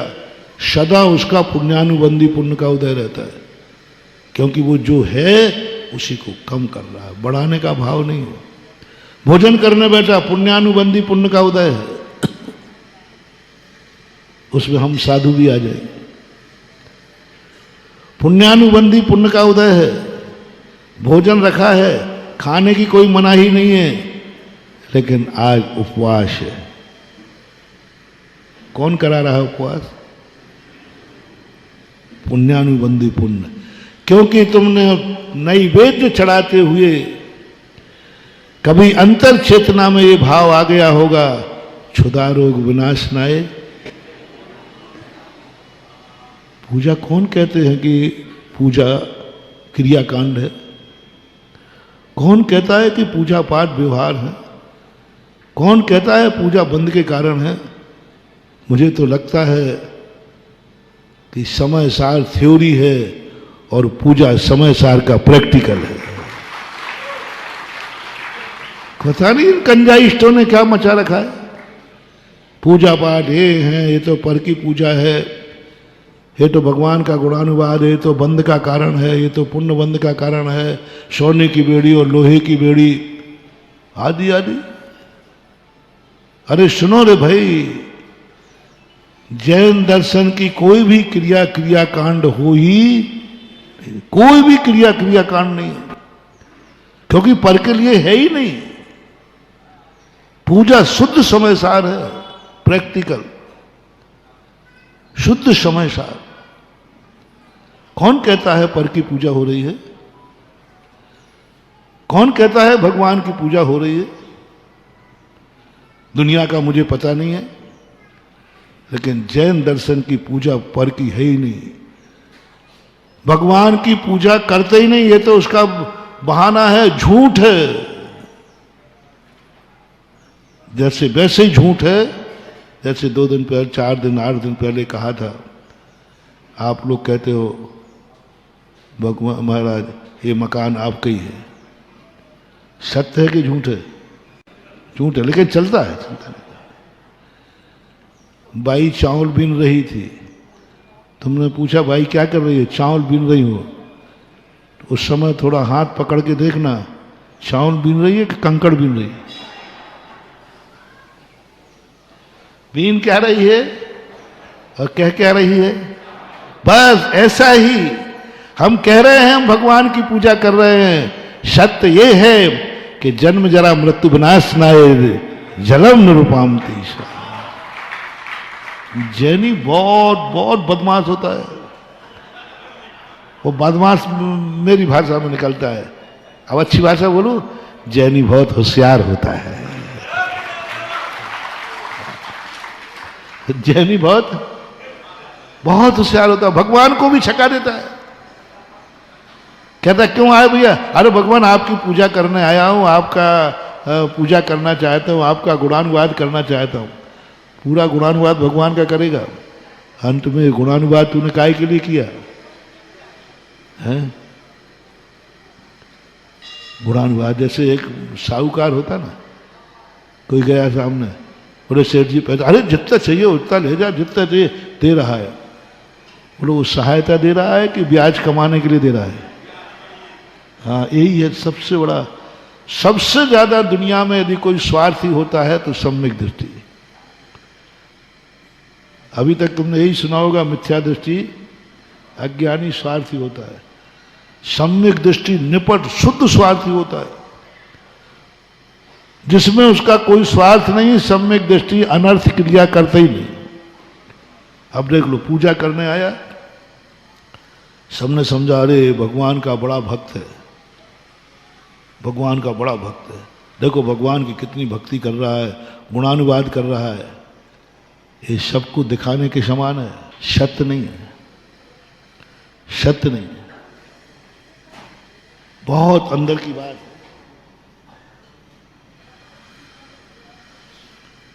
सदा उसका पुण्यानुबंधी पुण्य का उदय रहता है, क्योंकि वो जो है उसी को कम कर रहा है, बढ़ाने का भाव नहीं है। भोजन करने बैठा, पुण्यानुबंधी पुण्य का उदय है, उसमें हम साधु भी आ जाएंगे। पुण्यानुबंधी पुण्य का उदय है, भोजन रखा है, खाने की कोई मनाही नहीं है, लेकिन आज उपवास है। कौन करा रहा है उपवास, पुण्यानुबंधी पुण्य, क्योंकि तुमने नैवेद्य चढ़ाते हुए कभी अंतर चेतना में ये भाव आ गया होगा, क्षुधा रोग विनाशनाय। पूजा कौन कहते हैं कि पूजा क्रियाकांड है, कौन कहता है कि पूजा पाठ व्यवहार है, कौन कहता है पूजा बंद के कारण है। मुझे तो लगता है कि समय सार थ्योरी है और पूजा समय सार का प्रैक्टिकल है। पता नहीं इन कंजाइस्टों ने क्या मचा रखा है। पूजा पाठ ये है, ये तो पर की पूजा है, ये तो भगवान का गुणानुवाद है, ये तो बंद का कारण है, ये तो पुण्य बंद का कारण है, सोने की बेड़ी और लोहे की बेड़ी आदि आदि। अरे सुनो रे भाई, जैन दर्शन की कोई भी क्रियाकांड हो ही, कोई भी क्रियाकांड नहीं है, क्योंकि पर के लिए है ही नहीं। पूजा शुद्ध समय सार है, प्रैक्टिकल शुद्ध समय सार। कौन कहता है पर की पूजा हो रही है, कौन कहता है भगवान की पूजा हो रही है। दुनिया का मुझे पता नहीं है, लेकिन जैन दर्शन की पूजा पर की है ही नहीं। भगवान की पूजा करते ही नहीं, ये तो उसका बहाना है, झूठ है। जैसे वैसे ही झूठ है जैसे 2 दिन पहले, 4 दिन, 8 दिन पहले कहा था। आप लोग कहते हो भगवान महाराज ये मकान आपका ही है। सत्य है कि झूठ है? झूठ है, लेकिन चलता है, चलता नहीं। बाई चावल बीन रही थी तुमने पूछा भाई क्या कर रही है, चावल बीन रही हो, तो उस समय थोड़ा हाथ पकड़ के देखना, चावल बीन रही है कि कंकड़ बीन रही है? बीन क्या रही है और कह क्या रही है? बस ऐसा ही हम कह रहे हैं, हम भगवान की पूजा कर रहे हैं। सत्य ये है कि जन्म जरा मृत्यु विनाश नाय जलम निरुपामती। जैनी बहुत बहुत बदमाश होता है। वो बदमाश मेरी भाषा में निकलता है। अब अच्छी भाषा बोलूं, जैनी बहुत होशियार होता है। जैनी बहुत बहुत होशियार होता है, भगवान को भी छका देता है। कहता क्यों आए भैया? अरे भगवान आपकी पूजा करने आया हूं, आपका पूजा करना चाहता हूं, आपका गुणानुवाद करना चाहता हूं। पूरा गुणानुवाद भगवान का करेगा, अंत में गुणानुवाद तूने काय के लिए किया है? गुणानुवाद जैसे एक साहूकार होता ना, कोई गया सामने, बोले सेठ जी पैसा, अरे जितना चाहिए उतना ले जा, जितना चाहिए दे रहा है। बोले वो सहायता दे रहा है कि ब्याज कमाने के लिए दे रहा है? हाँ, यही है सबसे बड़ा, सबसे ज्यादा दुनिया में यदि कोई स्वार्थी होता है तो सम्यक दृष्टि। अभी तक तुमने यही सुना होगा, मिथ्या दृष्टि अज्ञानी स्वार्थी होता है, सम्यक दृष्टि निपट शुद्ध स्वार्थी होता है, जिसमें उसका कोई स्वार्थ नहीं। सम्यक दृष्टि अनर्थ क्रिया करते ही नहीं। अब देख लो, पूजा करने आया, सबने समझा अरे भगवान का बड़ा भक्त है, भगवान का बड़ा भक्त है, देखो भगवान की कितनी भक्ति कर रहा है, गुणानुवाद कर रहा है। ये सबको दिखाने के समान है, सत्य नहीं है, सत्य नहीं है, बहुत अंदर की बात है।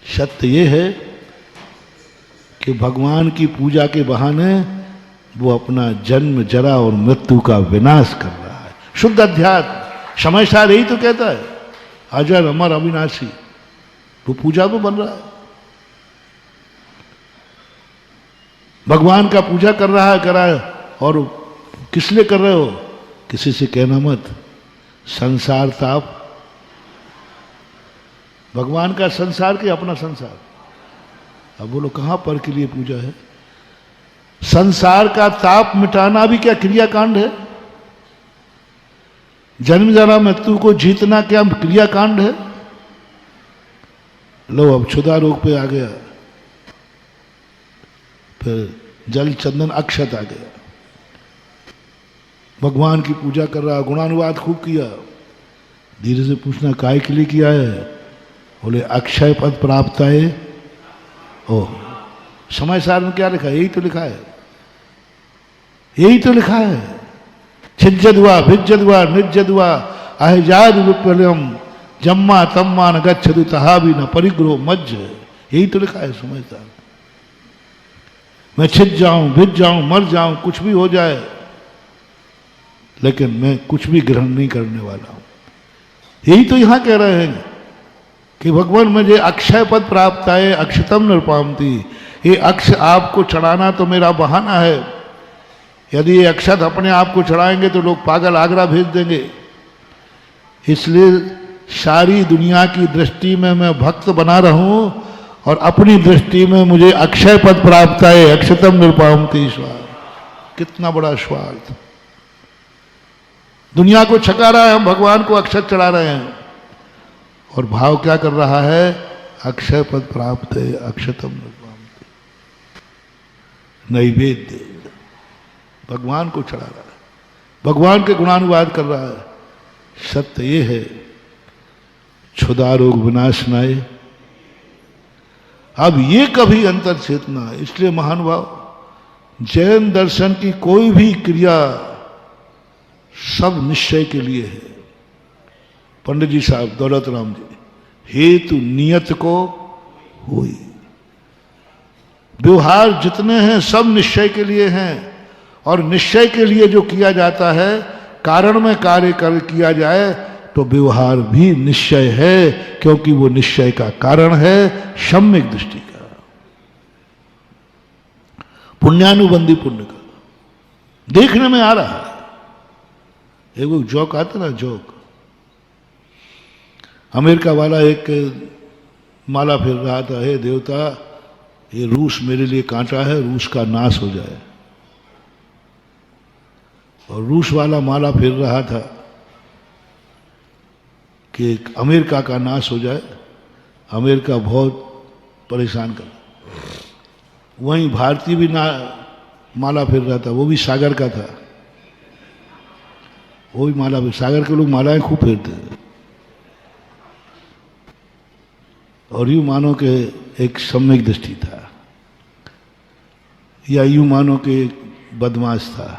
सत्य ये है कि भगवान की पूजा के बहाने वो अपना जन्म जरा और मृत्यु का विनाश कर रहा है। शुद्ध अध्यात्म समय सार यही तो कहता है, अजर अमर अविनाशी, वो पूजा में बन रहा है। भगवान का पूजा कर रहा है, करा है, और किस लिए कर रहे हो? किसी से कहना मत, संसार ताप। भगवान का संसार के अपना संसार। अब बोलो कहां पर के लिए पूजा है? संसार का ताप मिटाना भी क्या क्रियाकांड है? जन्म जरा मृत्यु को जीतना क्या क्रियाकांड है? लो अब क्षुधा रोग पे आ गया, फिर जल चंदन अक्षत आ गया, भगवान की पूजा कर रहा, गुणानुवाद खूब किया। धीरे से पूछना काय के लिए किया है? बोले अक्षय पद प्राप्त है। ओह, समय सार में क्या लिखा है? यही तो लिखा है, यही तो लिखा है। छिज्जद्वा भिज्जद्वा निज्जद्वा अहजाद विप्लयम जम्मा तम्मा न गच्छतु तहा भी न परिग्रह मज्ज। यही तो लिखा है समय सार। मैं छिज जाऊं, भिज जाऊं, मर जाऊं, कुछ भी हो जाए, लेकिन मैं कुछ भी ग्रहण नहीं करने वाला हूं। यही तो यहां कह रहे हैं कि भगवान मुझे अक्षय पद प्राप्त है, अक्षतम निरुपामती। ये अक्ष आपको चढ़ाना तो मेरा बहाना है। यदि ये अक्षत अपने आप को चढ़ाएंगे तो लोग पागल आगरा भेज देंगे। इसलिए सारी दुनिया की दृष्टि में मैं भक्त बना रहूं और अपनी दृष्टि में मुझे अक्षय पद प्राप्त है, अक्षतम निरुपामती। स्वार्थ, कितना बड़ा स्वार्थ। दुनिया को छका रहा है, हम भगवान को अक्षत चढ़ा रहे हैं, और भाव क्या कर रहा है? अक्षय पद प्राप्त है, अक्षतम निरुपामती। नैवेद्य भगवान को चढ़ा रहा है, भगवान के गुणानुवाद कर रहा है। सत्य ये है, क्षुधा रोग विनाशनाय। अब ये कभी अंतर चेतना है। इसलिए महानुभाव, जैन दर्शन की कोई भी क्रिया सब निश्चय के लिए है। पंडित जी साहब दौलत राम जी, हेतु नियत को हुई। व्यवहार जितने हैं सब निश्चय के लिए हैं, और निश्चय के लिए जो किया जाता है, कारण में कार्य कर किया जाए तो व्यवहार भी निश्चय है, क्योंकि वो निश्चय का कारण है सम्यक दृष्टि का। पुण्यानुबंधी पुण्य का देखने में आ रहा है। एक जोक आता ना, जोक, अमेरिका वाला एक माला फिर रहा था, हे देवता ये रूस मेरे लिए कांटा है, रूस का नाश हो जाए। और रूस वाला माला फिर रहा था कि अमेरिका का नाश हो जाए, अमेरिका बहुत परेशान कर। वहीं भारतीय भी माला फिर रहा था, वो भी सागर का था, वो भी माला फिर, सागर के लोग मालाएं खूब फेरते हैं। और यूं मानो कि एक सम्यक दृष्टि था, या यूं मानो कि एक बदमाश था,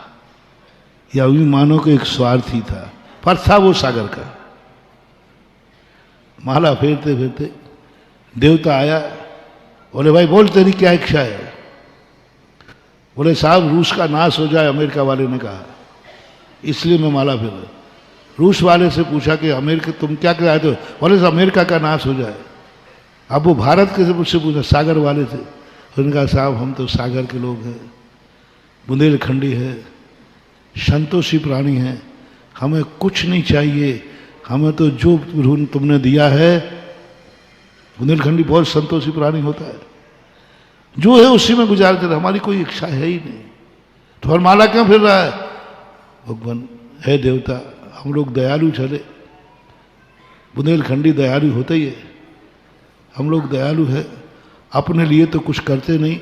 या यूं मानो कि एक स्वार्थी था, पर था वो सागर का। माला फेरते फेरते देवता आया, बोले भाई बोल तेरी क्या इच्छा है? बोले साहब रूस का नाश हो जाए, अमेरिका वाले ने कहा, इसलिए मैं माला फेर रहा। रूस वाले से पूछा कि अमेरिका तुम क्या कहते हो? बोले अमेरिका का नाश हो जाए। अब वो भारत के से मुझसे पूछा, सागर वाले थे, उन्होंने कहा साहब हम तो सागर के लोग हैं, बुंदेलखंडी है, संतोषी प्राणी हैं, हमें कुछ नहीं चाहिए, हमें तो जो तुमने दिया है, बुंदेलखंडी बहुत संतोषी प्राणी होता है, जो है उसी में गुजारते रहे, हमारी कोई इच्छा है ही नहीं, तो और माला क्यों फिर रहा है? भगवान है देवता, हम लोग दयालु चले, बुंदेलखंडी दयालु होते ही है, हम लोग दयालु है, अपने लिए तो कुछ करते नहीं,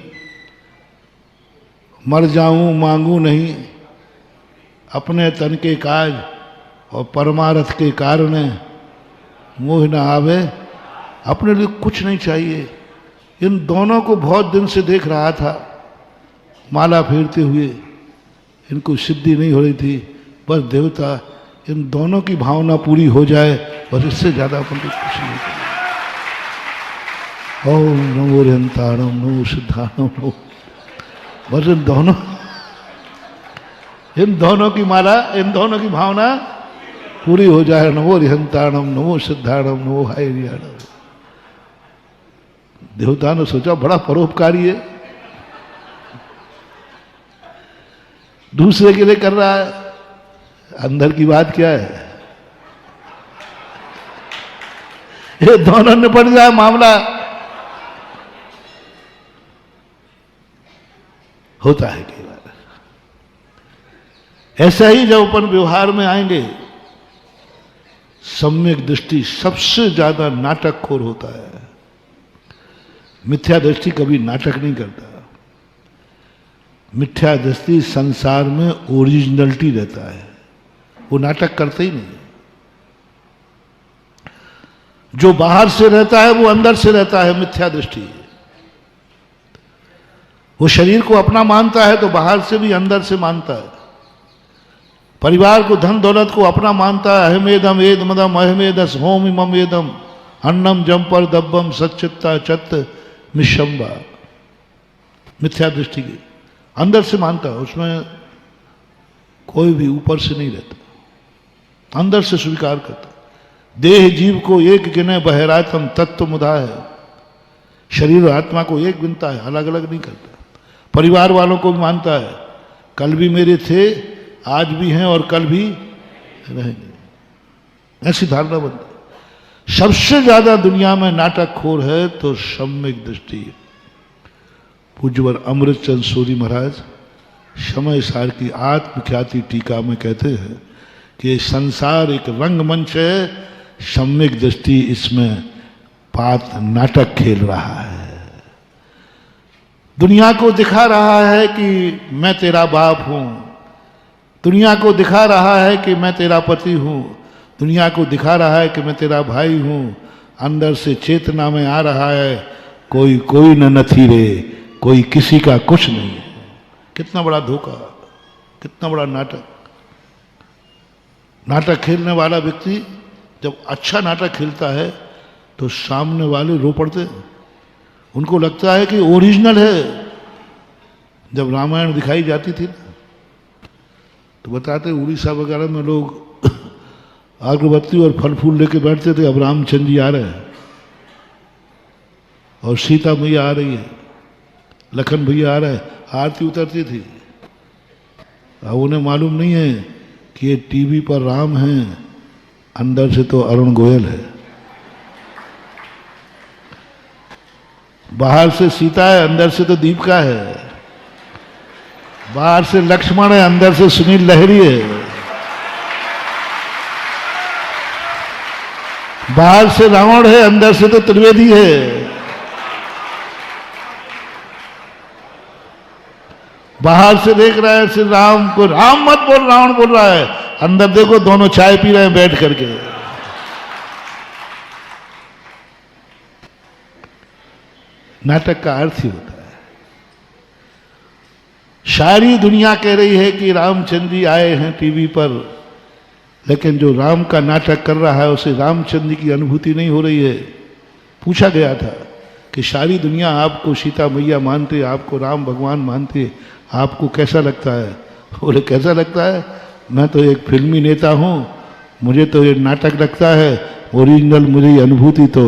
मर जाऊं मांगू नहीं, अपने तन के काज और परमार्थ के कारण मोह न आवे, अपने लिए कुछ नहीं चाहिए। इन दोनों को बहुत दिन से देख रहा था, माला फेरते हुए, इनको सिद्धि नहीं हो रही थी, बस देवता इन दोनों की भावना पूरी हो जाए, बस इससे ज्यादा अपन को कुछ नहीं चाहिए। ओम नमो हरिहंताणम नमो सिद्धाणम नमो, बस इन दोनों की माला, इन दोनों की भावना पूरी हो जाए। नमो हरिहंताणम नमो सिद्धाणम नमो हायरियाणम। देवता ने सोचा बड़ा परोपकारी है, दूसरे के लिए कर रहा है, अंदर की बात क्या है? ये दोनों निपट जाए मामला, होता है कई बार ऐसा ही। जब अपन व्यवहार में आएंगे, सम्यक दृष्टि सबसे ज्यादा नाटकखोर होता है। मिथ्या दृष्टि कभी नाटक नहीं करता। मिथ्या दृष्टि संसार में ओरिजिनलिटी रहता है, वो नाटक करते ही नहीं। जो बाहर से रहता है वो अंदर से रहता है, मिथ्या दृष्टि। वो शरीर को अपना मानता है तो बाहर से भी अंदर से मानता है। परिवार को, धन दौलत को अपना मानता है। अहमेदम एद मदम अहमेदस होम इमम एदम अन्नम जम्पर दब्बम सच्चित्ता चत्त निशंबा। मिथ्या दृष्टि की अंदर से मानता है, उसमें कोई भी ऊपर से नहीं रहता, अंदर से स्वीकार करता। देह जीव को एक गिने बहरातम तत्व मुदा है। शरीर और आत्मा को एक गिनता है, अलग अलग नहीं करता। परिवार वालों को भी मानता है, कल भी मेरे थे, आज भी हैं और कल भी रहेंगे, ऐसी धारणा बनती है। सबसे ज्यादा दुनिया में नाटकखोर है तो सम्यक दृष्टि। पूज्यवर अमृतचंद सूरी महाराज समय सार की आत्मख्याति टीका में कहते हैं कि संसार एक रंगमंच है, सम्यक दृष्टि इसमें पात नाटक खेल रहा है। दुनिया को दिखा रहा है कि मैं तेरा बाप हूं, दुनिया को दिखा रहा है कि मैं तेरा पति हूं, दुनिया को दिखा रहा है कि मैं तेरा भाई हूं। अंदर से चेतना में आ रहा है कोई कोई न नथी रे, कोई किसी का कुछ नहीं है। कितना बड़ा धोखा, कितना बड़ा नाटक। नाटक खेलने वाला व्यक्ति जब अच्छा नाटक खेलता है तो सामने वाले रो पड़ते हैं, उनको लगता है कि ओरिजिनल है। जब रामायण दिखाई जाती थी ना तो बताते उड़ीसा वगैरह में लोग अगरबत्ती और फल फूल लेके बैठते थे, अब रामचंद्र जी आ रहे हैं और सीता मैया आ रही है, लखन भैया आ रहे, आरती उतरती थी। अब उन्हें मालूम नहीं है कि ये टीवी पर राम है, अंदर से तो अरुण गोयल है। बाहर से सीता है, अंदर से तो दीपिका है। बाहर से लक्ष्मण है, अंदर से सुनील लहरी है। बाहर से रावण है, अंदर से तो त्रिवेदी है। बाहर से देख रहा है श्री राम को, राम मत बोल, रावण बोल रहा है। अंदर देखो दोनों चाय पी रहे हैं बैठ करके। नाटक का अर्थ ही होता है। सारी दुनिया कह रही है कि रामचंद्र जी आए हैं टीवी पर, लेकिन जो राम का नाटक कर रहा है उसे रामचंद्र की अनुभूति नहीं हो रही है। पूछा गया था कि सारी दुनिया आपको सीता मैया मानते, आपको राम भगवान मानते, आपको कैसा लगता है? बोले कैसा लगता है? मैं तो एक फिल्मी नेता हूँ, मुझे तो ये नाटक लगता है। ओरिजिनल मुझे अनुभूति तो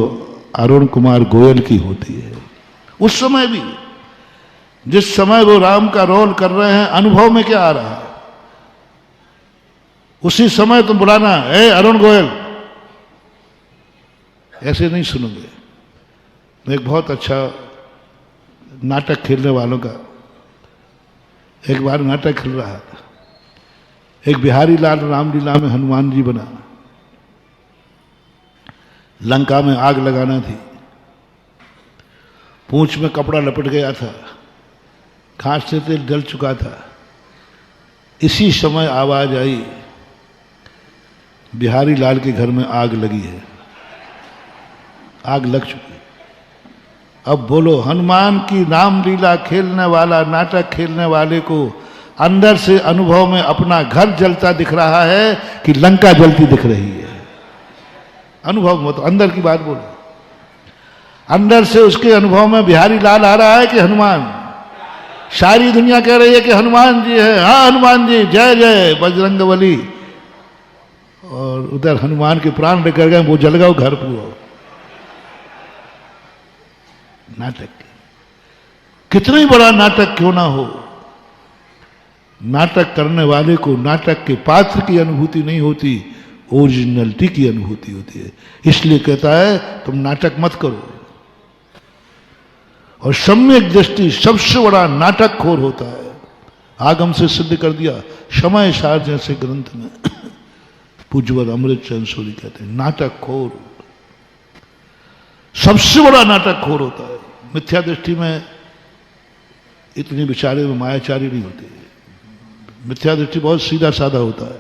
अरुण कुमार गोयल की होती है। उस समय भी जिस समय वो राम का रोल कर रहे हैं, अनुभव में क्या आ रहा है? उसी समय तुम बुलाना, ए अरुण गोयल, ऐसे नहीं सुनोगे। मैं एक बहुत अच्छा नाटक खेलने वालों का, एक बार नाटक खेल रहा था। एक बिहारी लाल रामलीला में हनुमान जी बना। लंका में आग लगाना थी, पूंछ में कपड़ा लपट गया था, खांस से तेल जल चुका था। इसी समय आवाज आई, बिहारी लाल के घर में आग लगी है, आग लग चुकी। अब बोलो, हनुमान की रामलीला खेलने वाला, नाटक खेलने वाले को अंदर से अनुभव में अपना घर जलता दिख रहा है कि लंका जलती दिख रही है? अनुभव में तो अंदर की बात बोलो। अंदर से उसके अनुभव में बिहारी लाल आ रहा है कि हनुमान? सारी दुनिया कह रही है कि हनुमान जी है, हाँ हनुमान जी, जय जय बजरंगबली। और उधर हनुमान के प्राण लेकर गए, वो जल गए घर पूरा। नाटक, कितना ही बड़ा नाटक क्यों ना हो, नाटक करने वाले को नाटक के पात्र की अनुभूति नहीं होती, ओरिजिनलिटी की अनुभूति होती है। इसलिए कहता है तुम नाटक मत करो। और सम्यक दृष्टि सबसे बड़ा नाटक खोर होता है। आगम से सिद्ध कर दिया समय सार जैसे ग्रंथ में पूज्यवर अमृत चंद सूरी कहते हैं, नाटक खोर सबसे बड़ा नाटक खोर होता है। मिथ्या दृष्टि में इतनी विचारे में मायाचारी नहीं होती। मिथ्या दृष्टि बहुत सीधा साधा होता है।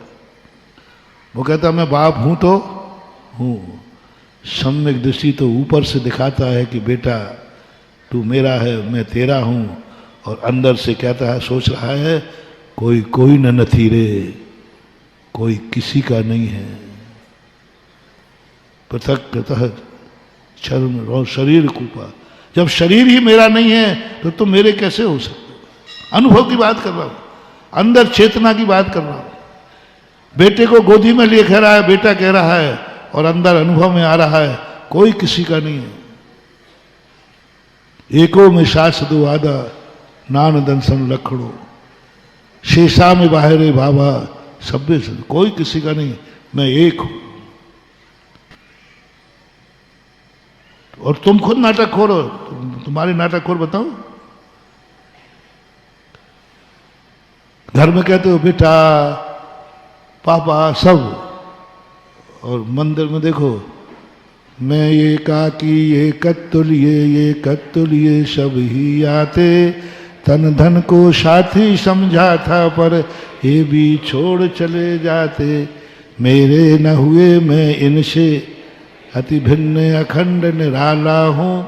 वो कहता मैं बाप हूं तो हूं। सम्यक दृष्टि तो ऊपर से दिखाता है कि बेटा तू मेरा है, मैं तेरा हूं, और अंदर से कहता है, सोच रहा है कोई कोई न नथी रे, कोई किसी का नहीं है। पृथक पृथक चर्म और शरीर कूपा। जब शरीर ही मेरा नहीं है तो तुम मेरे कैसे हो सकते हो? अनुभव की बात कर रहा हूं, अंदर चेतना की बात कर रहा हूं। बेटे को गोदी में लिए कह रहा है, बेटा कह रहा है, और अंदर अनुभव में आ रहा है कोई किसी का नहीं है। एको में शास दो आदा, नान दंसन लखड़ो, शेषा में बाहरे बाबा, सब्बे से कोई किसी का नहीं, मैं एक हूं। और तुम खुद नाटक खोरो, तुम्हारे नाटक खोर बताओ। घर में कहते हो बेटा पापा सब, और मंदिर में देखो मैं ये काकी ये कत्तुलिए सब ही आते, तन धन को साथी समझा था पर ये भी छोड़ चले जाते, मेरे न हुए मैं इनसे अति भिन्न अखंड निराला हूं,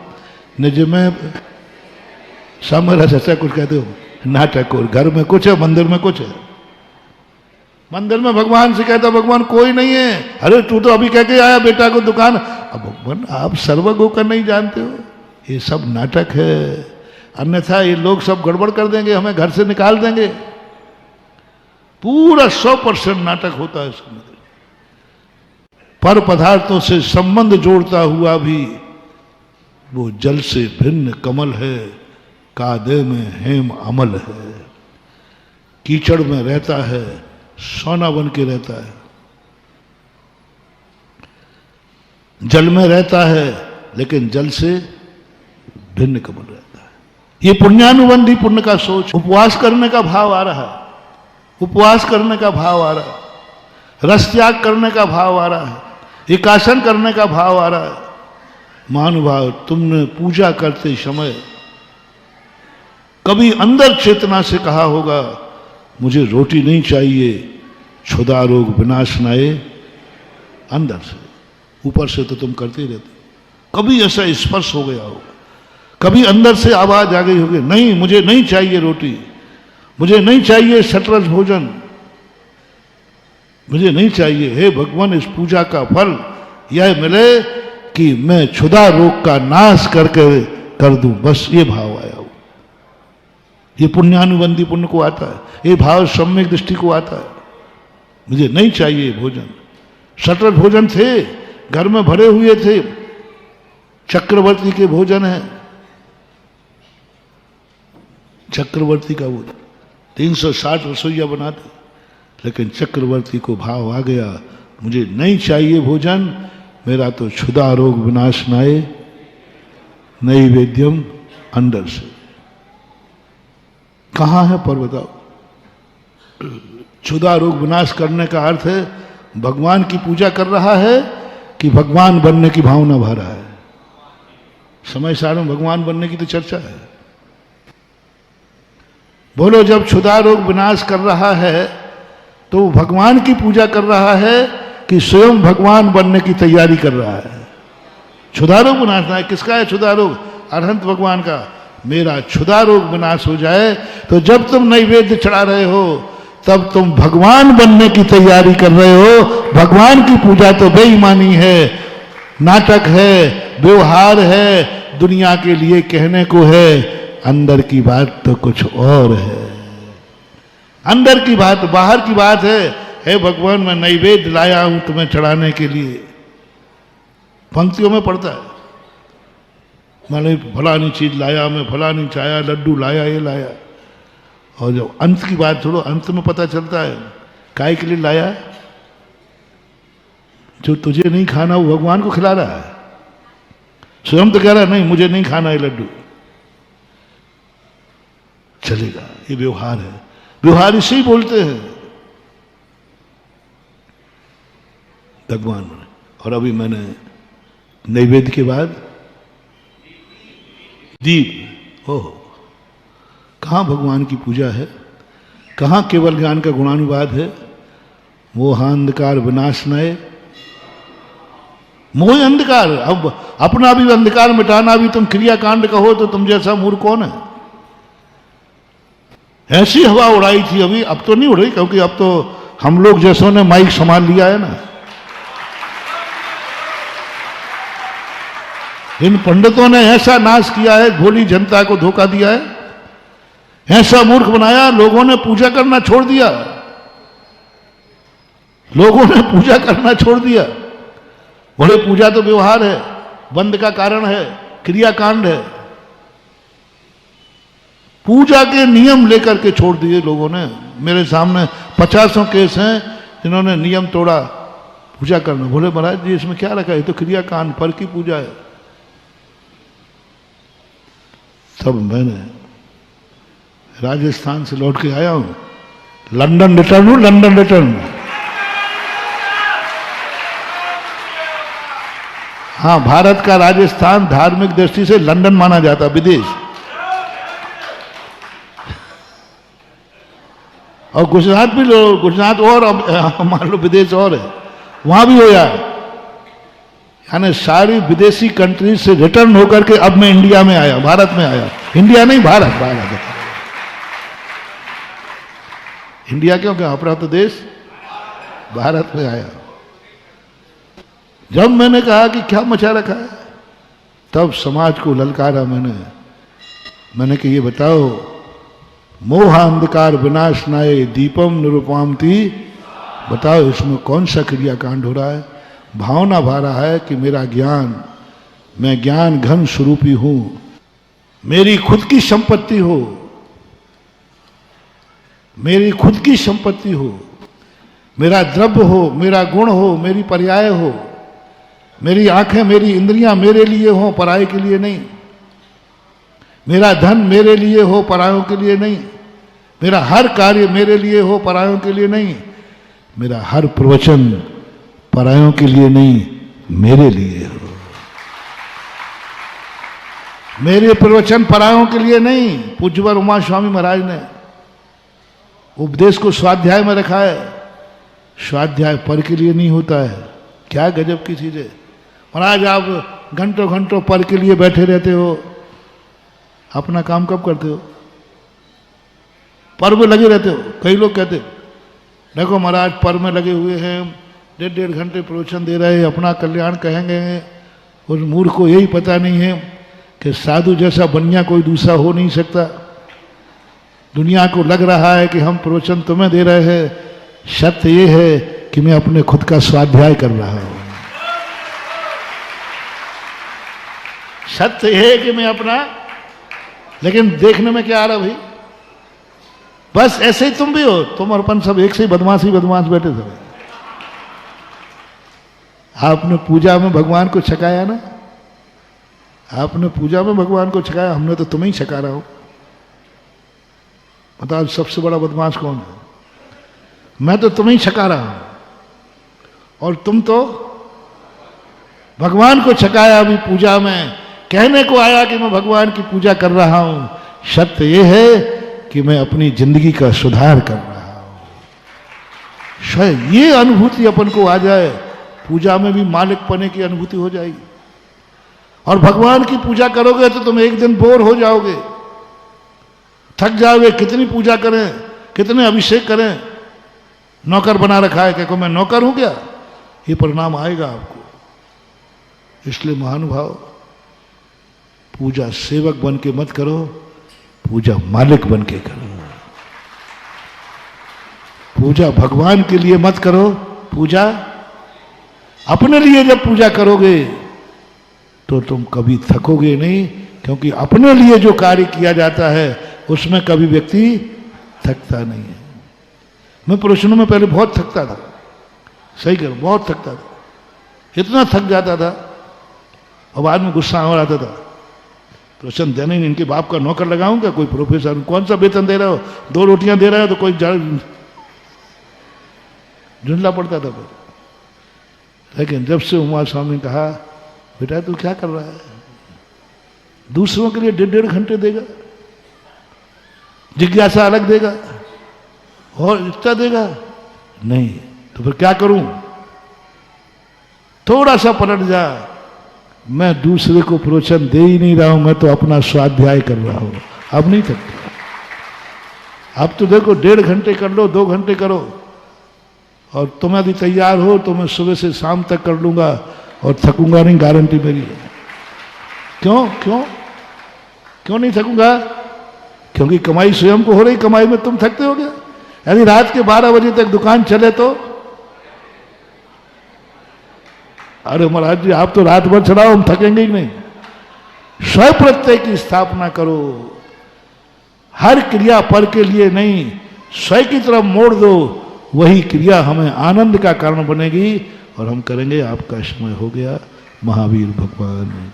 निज में समरस। ऐसा कुछ कहते हो नाटक। और घर में कुछ है, मंदिर में कुछ है। मंदिर में भगवान से कहता भगवान कोई नहीं है, अरे तू तो अभी कह के आया बेटा को दुकान। अब भगवान आप सर्वज्ञ का नहीं जानते हो, ये सब नाटक है, अन्यथा ये लोग सब गड़बड़ कर देंगे, हमें घर से निकाल देंगे। पूरा 100% नाटक होता है इसमें। पर पदार्थों से संबंध जोड़ता हुआ भी वो जल से भिन्न कमल है, कादे में हेम अमल है। कीचड़ में रहता है, सोना बन के रहता है। जल में रहता है, लेकिन जल से भिन्न कमल रहता है। ये पुण्यानुबंधी पुण्य का सोच। उपवास करने का भाव आ रहा है, उपवास करने का भाव आ रहा है, रस त्याग करने का भाव आ रहा है, एकासन करने का भाव आ रहा है। महानुभाव, तुमने पूजा करते समय कभी अंदर चेतना से कहा होगा मुझे रोटी नहीं चाहिए, क्षुधा रोग विनाशनाए? अंदर से, ऊपर से तो तुम करते रहते। कभी ऐसा स्पर्श हो गया होगा, कभी अंदर से आवाज आ गई होगी, नहीं मुझे नहीं चाहिए रोटी, मुझे नहीं चाहिए शतरस भोजन, मुझे नहीं चाहिए। हे भगवान, इस पूजा का फल यह मिले कि मैं क्षुधा रोग का नाश करके कर दूं, बस ये भाव आया हो। ये पुण्यानुबंधी पुण्य को आता है, ये भाव सम्यक दृष्टि को आता है। मुझे नहीं चाहिए भोजन। शतरस भोजन थे, घर में भरे हुए थे, चक्रवर्ती के भोजन है, चक्रवर्ती का भोजन 360 रसोइया बनाते, लेकिन चक्रवर्ती को भाव आ गया मुझे नहीं चाहिए भोजन, मेरा तो क्षुधा रोग विनाशनाए नैवेद्यम, अंदर से। कहां है पर बताओ? क्षुधा रोग विनाश करने का अर्थ है भगवान की पूजा कर रहा है कि भगवान बनने की भावना भर रहा है? समय सार में भगवान बनने की तो चर्चा है। बोलो, जब क्षुधा रोग विनाश कर रहा है तो भगवान की पूजा कर रहा है कि स्वयं भगवान बनने की तैयारी कर रहा है? क्षुधा रोग विनाश है, किसका है क्षुधा रोग? अरहंत भगवान का। मेरा क्षुधा रोग विनाश हो जाए तो जब तुम नैवेद्य चढ़ा रहे हो तब तुम भगवान बनने की तैयारी कर रहे हो। भगवान की पूजा तो बेईमानी है, नाटक है, व्यवहार है, दुनिया के लिए कहने को है, अंदर की बात तो कुछ और है। अंदर की बात, बाहर की बात है, हे भगवान मैं नैवेद्य लाया हूं तुम्हें चढ़ाने के लिए। पंक्तियों में पढ़ता है, मैंने फलानी चीज लाया, मैं फलानी चाया, लड्डू लाया, ये लाया। और जब अंत की बात छोड़ो, अंत में पता चलता है काय के लिए लाया? जो तुझे नहीं खाना वो भगवान को खिला रहा है। स्वयं तो कह रहा है नहीं मुझे नहीं खाना है लड्डू। चलेगा, ये व्यवहार है, व्यवहार इसे ही बोलते हैं भगवान। और अभी मैंने नैवेद्य के बाद दीप, ओह कहाँ भगवान की पूजा है, कहाँ केवल ज्ञान का गुणानुवाद है। मोहांधकार विनाशनाय, मोह अंधकार। अब अपना भी अंधकार मिटाना भी तुम क्रियाकांड कहो तो तुम जैसा मूर्ख कौन है? ऐसी हवा उड़ाई थी अभी, अब तो नहीं उड़ रही, क्योंकि अब तो हम लोग जैसों ने माइक संभाल लिया है ना। इन पंडितों ने ऐसा नाश किया है, भोली जनता को धोखा दिया है, ऐसा मूर्ख बनाया, लोगों ने पूजा करना छोड़ दिया, लोगों ने पूजा करना छोड़ दिया। बोले पूजा तो व्यवहार है, बंद का कारण है, क्रियाकांड है। पूजा के नियम लेकर के छोड़ दिए लोगों ने। मेरे सामने 50 केस हैं जिन्होंने नियम तोड़ा पूजा करना। बोले महाराज जी इसमें क्या रखा है, ये तो क्रियाकांड, फल की पूजा है। तब मैंने राजस्थान से लौट के आया हूं, लंदन रिटर्न हूं, लंदन रिटर्न। हाँ, भारत का राजस्थान धार्मिक दृष्टि से लंदन माना जाता, विदेश। और गुजरात भी लो, गुजरात और मान लो विदेश और है, वहां भी हो जाए। यानी सारी विदेशी कंट्री से रिटर्न होकर के अब मैं इंडिया में आया, भारत में आया। इंडिया नहीं, भारत, भारत। इंडिया क्यों, क्या अपना तो देश, भारत में आया। जब मैंने कहा कि क्या मचा रखा है, तब समाज को ललकारा मैंने कि ये बताओ, मोह अंधकार विनाशनाय दीपम निरुपामती, बताओ इसमें कौन सा क्रियाकांड हो रहा है? भावना भा रहा है कि मेरा ज्ञान, मैं ज्ञान घन स्वरूपी हूं। मेरी खुद की संपत्ति हो, मेरी खुद की संपत्ति हो, मेरा द्रव्य हो, मेरा गुण हो, मेरी पर्याय हो, मेरी आंखें, मेरी इंद्रियां मेरे लिए हो, पराये के लिए नहीं। मेरा धन मेरे लिए हो, परायों के लिए नहीं। मेरा हर कार्य मेरे लिए हो, परायों के लिए नहीं। मेरा हर प्रवचन परायों के लिए नहीं, मेरे लिए हो। मेरे प्रवचन परायों के लिए नहीं। पूज्यवर उमा स्वामी महाराज ने उपदेश को स्वाध्याय में रखा है। स्वाध्याय पर के लिए नहीं होता है। क्या गजब की चीज है महाराज। आप घंटों घंटों पर के लिए बैठे रहते हो, अपना काम कब करते हो? पर में लगे रहते हो। कई लोग कहते देखो महाराज पर में लगे हुए हैं, 1.5 घंटे प्रवचन दे रहे हैं, अपना कल्याण कहेंगे। उस मूर्ख को यही पता नहीं है कि साधु जैसा बनिया कोई दूसरा हो नहीं सकता। दुनिया को लग रहा है कि हम प्रवचन तुम्हें दे रहे हैं, सत्य ये है कि मैं अपने खुद का स्वाध्याय कर रहा हूं। सत्य है कि मैं अपना, लेकिन देखने में क्या आ रहा भाई? बस ऐसे ही तुम भी हो। तुम और अपन सब एक से ही बदमाश बैठे थे। आपने पूजा में भगवान को छकाया ना, आपने पूजा में भगवान को छकाया, हमने तो तुम्हें ही छका रहा हूं। बताओ सबसे बड़ा बदमाश कौन है? मैं तो तुम्हें ही छका रहा हूं और तुम तो भगवान को छकाया। अभी पूजा में कहने को आया कि मैं भगवान की पूजा कर रहा हूं। सत्य यह है कि मैं अपनी जिंदगी का सुधार कर रहा हूं। शायद ये अनुभूति अपन को आ जाए, पूजा में भी मालिक पने की अनुभूति हो जाएगी। और भगवान की पूजा करोगे तो तुम एक दिन बोर हो जाओगे, थक जाओगे। कितनी पूजा करें, कितने अभिषेक करें, नौकर बना रखा है। क्या मैं नौकर हूं क्या? ये परिणाम आएगा आपको। इसलिए महानुभाव, पूजा सेवक बन के मत करो, पूजा मालिक बन के करो। पूजा भगवान के लिए मत करो, पूजा अपने लिए जब पूजा करोगे तो तुम कभी थकोगे नहीं, क्योंकि अपने लिए जो कार्य किया जाता है उसमें कभी व्यक्ति थकता नहीं है। मैं प्रवचनों में पहले बहुत थकता था, सही करो, बहुत थकता था। इतना थक जाता था और बाद में गुस्सा और आता था, प्रवचन देने नहीं, इनके बाप का नौकर लगाऊं क्या? कोई प्रोफेसर, कौन सा वेतन दे रहा हो? 2 रोटियां दे रहा हो तो कोई ढूंढना पड़ता था फिर। लेकिन जब से उमा स्वामी ने कहा बेटा तू क्या कर रहा है, दूसरों के लिए 1.5 घंटे देगा, जिज्ञासा अलग देगा और इतना देगा नहीं, तो फिर क्या करूं? थोड़ा सा पलट जा। मैं दूसरे को प्रवचन दे ही नहीं रहा हूं, मैं तो अपना स्वाध्याय कर रहा हूं। अब नहीं थकता। अब तो देखो 1.5 घंटे कर लो, 2 घंटे करो, और तुम यदि तैयार हो तो मैं सुबह से शाम तक कर लूंगा और थकूंगा नहीं, गारंटी मेरी है। क्यों क्यों क्यों नहीं थकूंगा? क्योंकि कमाई स्वयं को हो रही, कमाई में तुम थकते हो क्या? यदि रात के 12 बजे तक दुकान चले तो, अरे महाराज जी आप तो रात भर चलाओ, हम थकेंगे ही नहीं। स्वयं प्रत्यय की स्थापना करो। हर क्रिया पर के लिए नहीं, स्वयं की तरफ मोड़ दो, वही क्रिया हमें आनंद का कारण बनेगी और हम करेंगे। आपका समय हो गया। महावीर भगवान